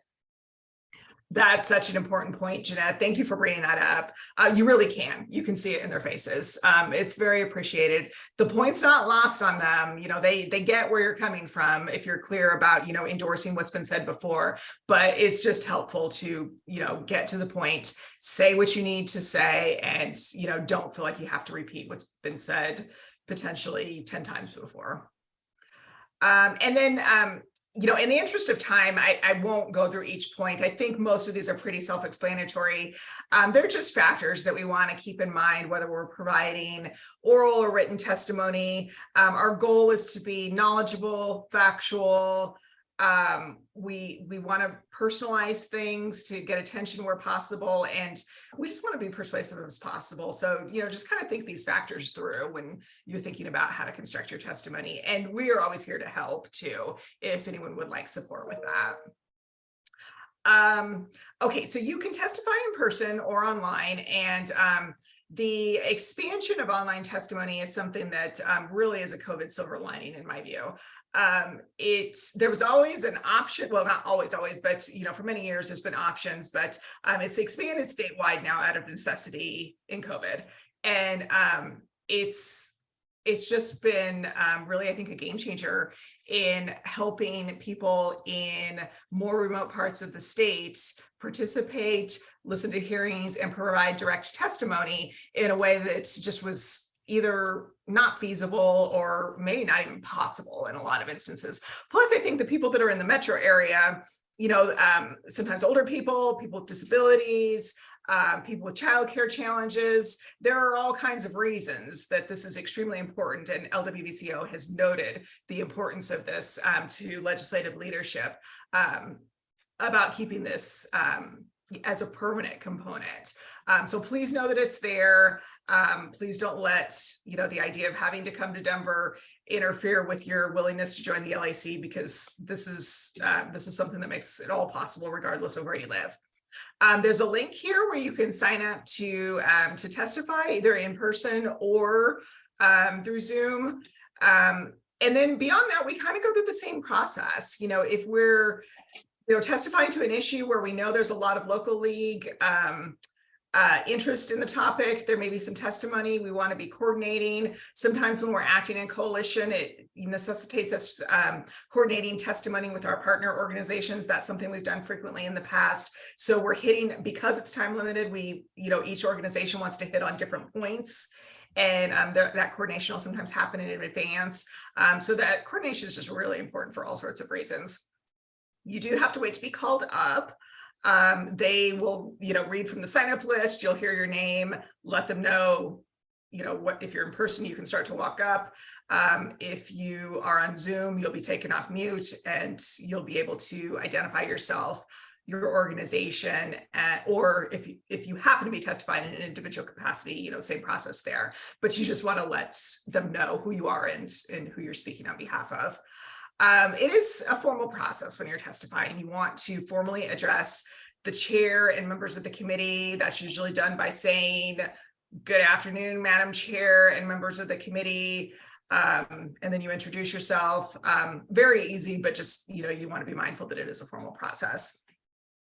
That's such an important point, Jeanette. Thank you for bringing that up. You really can. You can see it in their faces. It's very appreciated. The point's not lost on them. They get where you're coming from if you're clear about, endorsing what's been said before. But it's just helpful to, get to the point, say what you need to say, and, don't feel like you have to repeat what's been said potentially 10 times before. And then, in the interest of time, I won't go through each point. I think most of these are pretty self-explanatory. They're just factors that we want to keep in mind, whether we're providing oral or written testimony. Our goal is to be knowledgeable, factual. We want to personalize things to get attention where possible, and we just want to be persuasive as possible. So, just kind of think these factors through when you're thinking about how to construct your testimony. And we are always here to help too, if anyone would like support with that. Okay, so you can testify in person or online, and the expansion of online testimony is something that really is a COVID silver lining in my view. There was always an option, well, not always, but for many years there's been options, but it's expanded statewide now out of necessity in COVID. And it's just been really, I think, a game changer in helping people in more remote parts of the state participate, listen to hearings, and provide direct testimony in a way that just was either not feasible or maybe not even possible in a lot of instances. Plus, I think the people that are in the metro area, sometimes older people with disabilities, people with childcare challenges, there are all kinds of reasons that this is extremely important, and LWVCO has noted the importance of this to legislative leadership about keeping this as a permanent component. So please know that it's there. Please don't let the idea of having to come to Denver interfere with your willingness to join the LAC, because this is something that makes it all possible regardless of where you live. There's a link here where you can sign up to testify either in person or through Zoom. And then beyond that, we kind of go through the same process. If we're testifying to an issue where we know there's a lot of local league interest in the topic, there may be some testimony we want to be coordinating. Sometimes when we're acting in coalition, it necessitates us coordinating testimony with our partner organizations. That's something we've done frequently in the past. So we're hitting, because it's time limited, each organization wants to hit on different points. And that coordination will sometimes happen in advance. So that coordination is just really important for all sorts of reasons. You do have to wait to be called up. They will, read from the sign-up list. You'll hear your name, let them know, what, if you're in person, you can start to walk up. If you are on Zoom, you'll be taken off mute and you'll be able to identify yourself, your organization, or if you happen to be testifying in an individual capacity, same process there, but you just want to let them know who you are and who you're speaking on behalf of. It is a formal process when you're testifying. You want to formally address the chair and members of the committee. That's usually done by saying, "Good afternoon, Madam Chair and members of the committee." And then you introduce yourself. Very easy, but just, you want to be mindful that it is a formal process.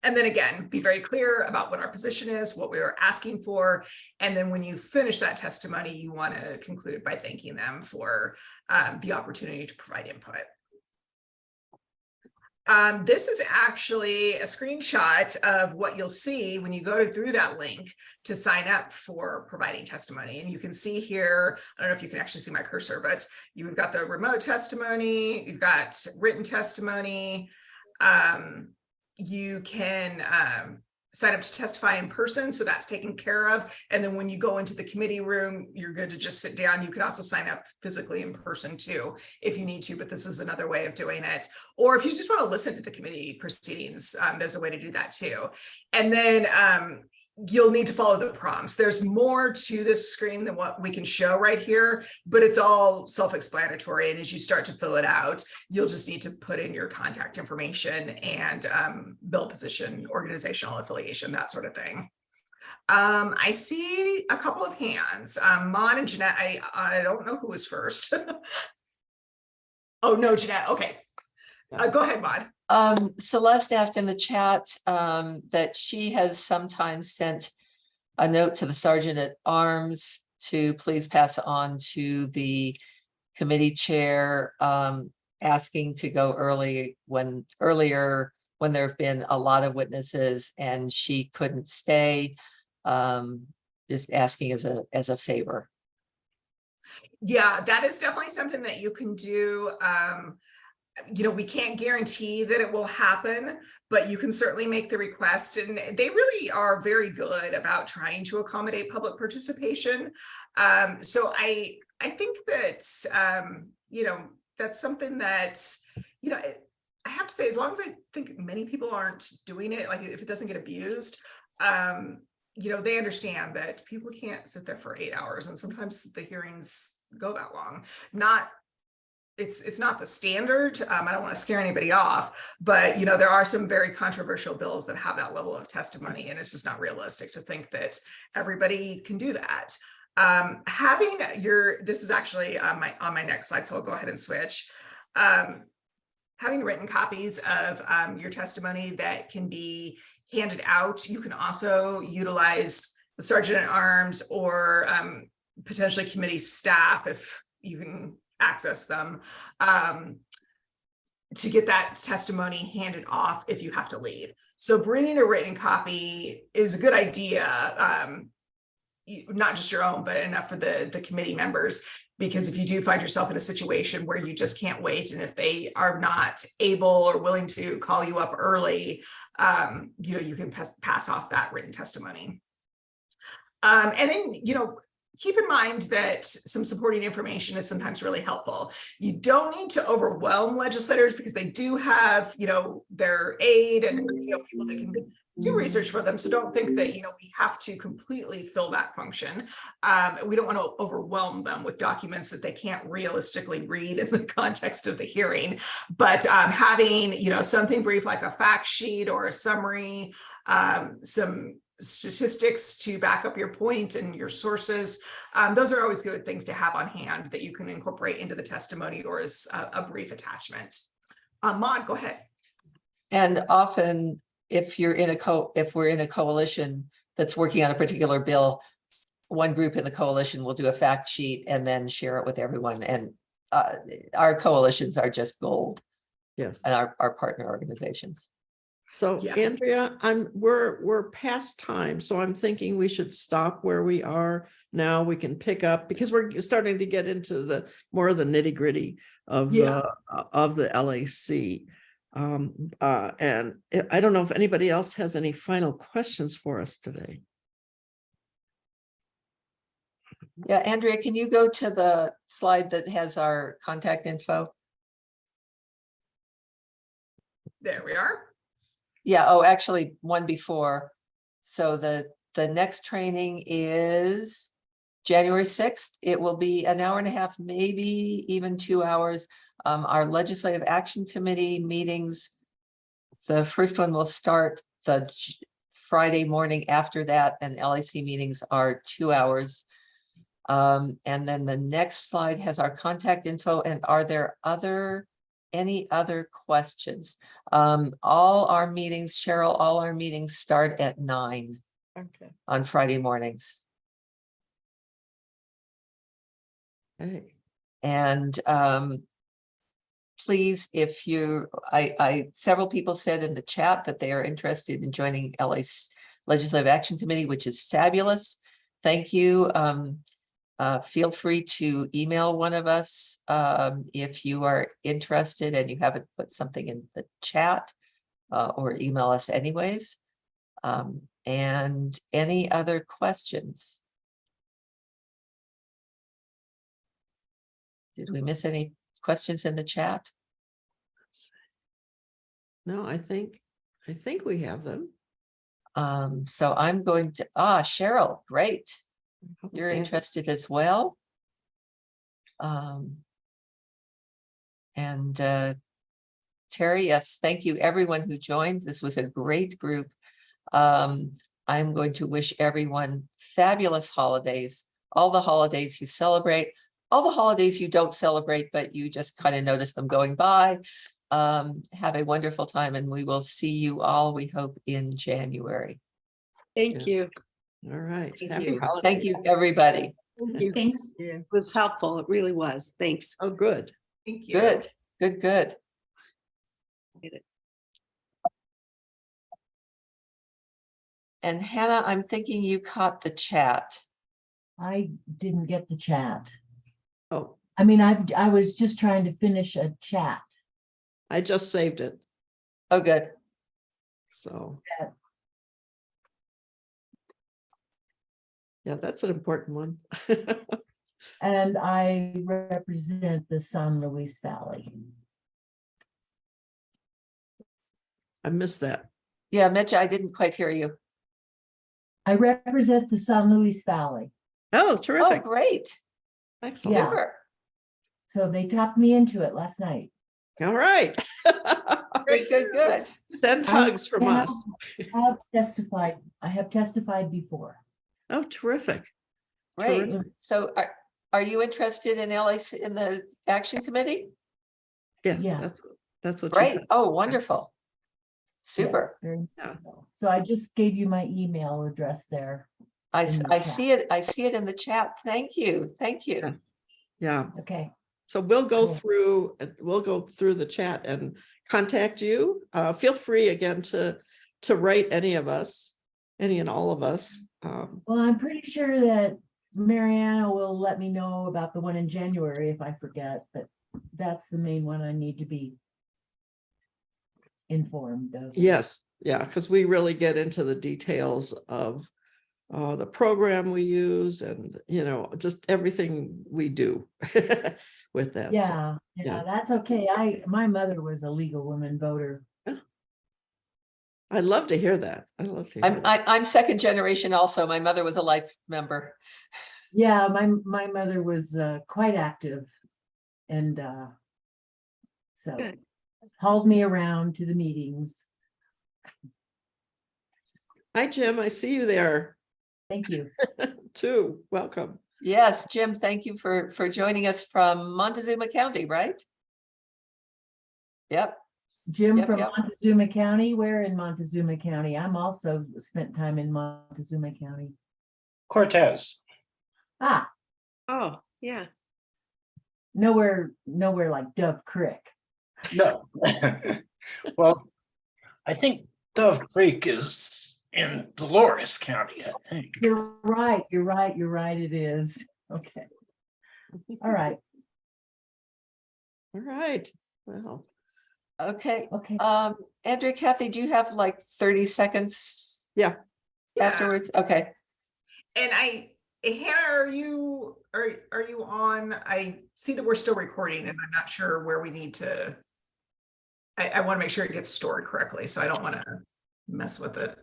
And then again, be very clear about what our position is, what we are asking for. And then when you finish that testimony, you want to conclude by thanking them for the opportunity to provide input. This is actually a screenshot of what you'll see when you go through that link to sign up for providing testimony. And you can see here, I don't know if you can actually see my cursor, but you've got the remote testimony, you've got written testimony. You can sign up to testify in person, so that's taken care of. And then when you go into the committee room, you're good to just sit down. You can also sign up physically in person too, if you need to, but this is another way of doing it. Or if you just want to listen to the committee proceedings, there's a way to do that too. And then you'll need to follow the prompts. There's more to this screen than what we can show right here, but it's all self-explanatory. And as you start to fill it out, you'll just need to put in your contact information and bill position, organizational affiliation, that sort of thing. I see a couple of hands. Maud and Jeanette, I don't know who was first. Oh, no, Jeanette. Okay. Go ahead, Maud. Celeste asked in the chat that she has sometimes sent a note to the Sergeant at Arms to please pass on to the committee chair, asking to go earlier when there have been a lot of witnesses and she couldn't stay, just asking as a favor. Yeah, that is definitely something that you can do. We can't guarantee that it will happen, but you can certainly make the request. And they really are very good about trying to accommodate public participation. So I think that, that's something that, I have to say, as long as I think many people aren't doing it, like if it doesn't get abused, they understand that people can't sit there for 8 hours, and sometimes the hearings go that long. It's not the standard. I don't want to scare anybody off, but there are some very controversial bills that have that level of testimony, and it's just not realistic to think that everybody can do that. This is actually on my next slide, so I'll go ahead and switch. Having written copies of your testimony that can be handed out. You can also utilize the Sergeant at Arms or potentially committee staff if you can access them, to get that testimony handed off if you have to leave. So bringing a written copy is a good idea, not just your own, but enough for the committee members, because if you do find yourself in a situation where you just can't wait, and if they are not able or willing to call you up early, you can pass off that written testimony. And then, keep in mind that some supporting information is sometimes really helpful. You don't need to overwhelm legislators because they do have, their aid and people that can do research for them. So don't think that, we have to completely fill that function. We don't want to overwhelm them with documents that they can't realistically read in the context of the hearing. But having, something brief like a fact sheet or a summary, some statistics to back up your point and your sources. Those are always good things to have on hand that you can incorporate into the testimony or as a brief attachment. Maud, go ahead. And often if we're in a coalition that's working on a particular bill, one group in the coalition will do a fact sheet and then share it with everyone. And our coalitions are just gold. Yes. And our partner organizations. So Yeah. Andrea, we're past time, so I'm thinking we should stop where we are now. We can pick up because we're starting to get into the more of the nitty gritty of the LAC. And I don't know if anybody else has any final questions for us today. Yeah, Andrea, can you go to the slide that has our contact info? There we are. Yeah, oh, actually one before. So the next training is January 6th. It will be an hour and a half, maybe even 2 hours. Our Legislative Action Committee meetings, the first one will start Friday morning after that, and LAC meetings are 2 hours. And then the next slide has our contact info. And are there any other questions? All our meetings, Cheryl, all our meetings start at 9 Okay. on Friday mornings. Hey, And please, if several people said in the chat that they are interested in joining LA's Legislative Action Committee, which is fabulous. Thank you. Feel free to email one of us if you are interested and you haven't put something in the chat, or email us anyways. And any other questions? Did we miss any questions in the chat? no, I think we have them. So I'm going to, Cheryl, great. You're Outstanding. interested as well. And Terry, yes, thank you everyone who joined. This was a great group. I'm going to wish everyone fabulous holidays, all the holidays you celebrate, all the holidays you don't celebrate, but you just kind of notice them going by. Have a wonderful time, and we will see you all, we hope, in January. Thank you. All right. Thank Happy you. holidays. Thank you, everybody. Thank you. Thanks. It was helpful. It really was. Thanks. Oh, good. Thank you. Good, good, good. And Hannah, I'm thinking you caught the chat. I didn't get the chat. Oh, I mean, I was just trying to finish a chat. I just saved it. Oh, good. So. Yeah. Yeah, that's an important one. And I represent the San Luis Valley. I missed that. Yeah, Mitch, I didn't quite hear you. I represent the San Luis Valley. Oh, Oh, terrific. great. Excellent. Yeah. Super. So they talked me into it last night. All right. Good, good, good. Send hugs from I us. I have testified before. Oh, terrific. Great. Terrific. So are you interested in LAC, in the action committee? Yeah, Yeah. that's what you Great. said. Oh, wonderful. Super. Yes, very Yeah. much so I just gave you my email address there. I in the see it. I see it in the chat. Thank you. Thank you. Yes. Yeah. Okay. So we'll go Cool. through the chat and contact you. Feel free again to write any of us, any and all of us. Well, I'm pretty sure that Mariana will let me know about the one in January if I forget, but that's the main one I need to be informed of. Yes, yeah, because we really get into the details of the program we use and, just everything we do with that. So, Yeah, yeah. that's okay. My mother was a legal woman voter. I'd love to hear that. I'd love to hear that. I'm second generation also. My mother was a life member. Yeah, my mother was quite active, and so Good. hauled me around to the meetings. Hi, Jim. I see you there Thank you. too. Welcome. Yes, Jim, thank you for joining us from Montezuma County, right? Yep. Jim Yep, from yep. Montezuma County. Where in Montezuma County? I'm also spent time in Montezuma County. Cortez. Ah, Oh, yeah. nowhere like Dove Creek. No. Well, I think Dove Creek is in Dolores County, I think. You're right. It is. Okay. All right. All right. Well, Okay. Okay. Andrew, Kathy, do you have like 30 seconds yeah. afterwards? Okay. And Hannah, are you on? I see that we're still recording and I'm not sure where we need to. I want to make sure it gets stored correctly, so I don't want to mess with it.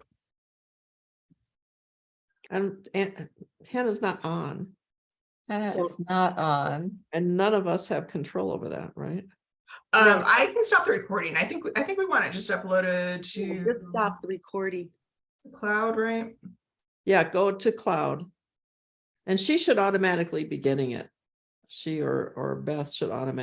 And Hannah's not on. Hannah So- is not on. And none of us have control over that, right? No. I can stop the recording. I think we want it just uploaded Just to stop the recording. the cloud, right? Yeah, go to cloud. And she should automatically be getting it. She or Beth should automatically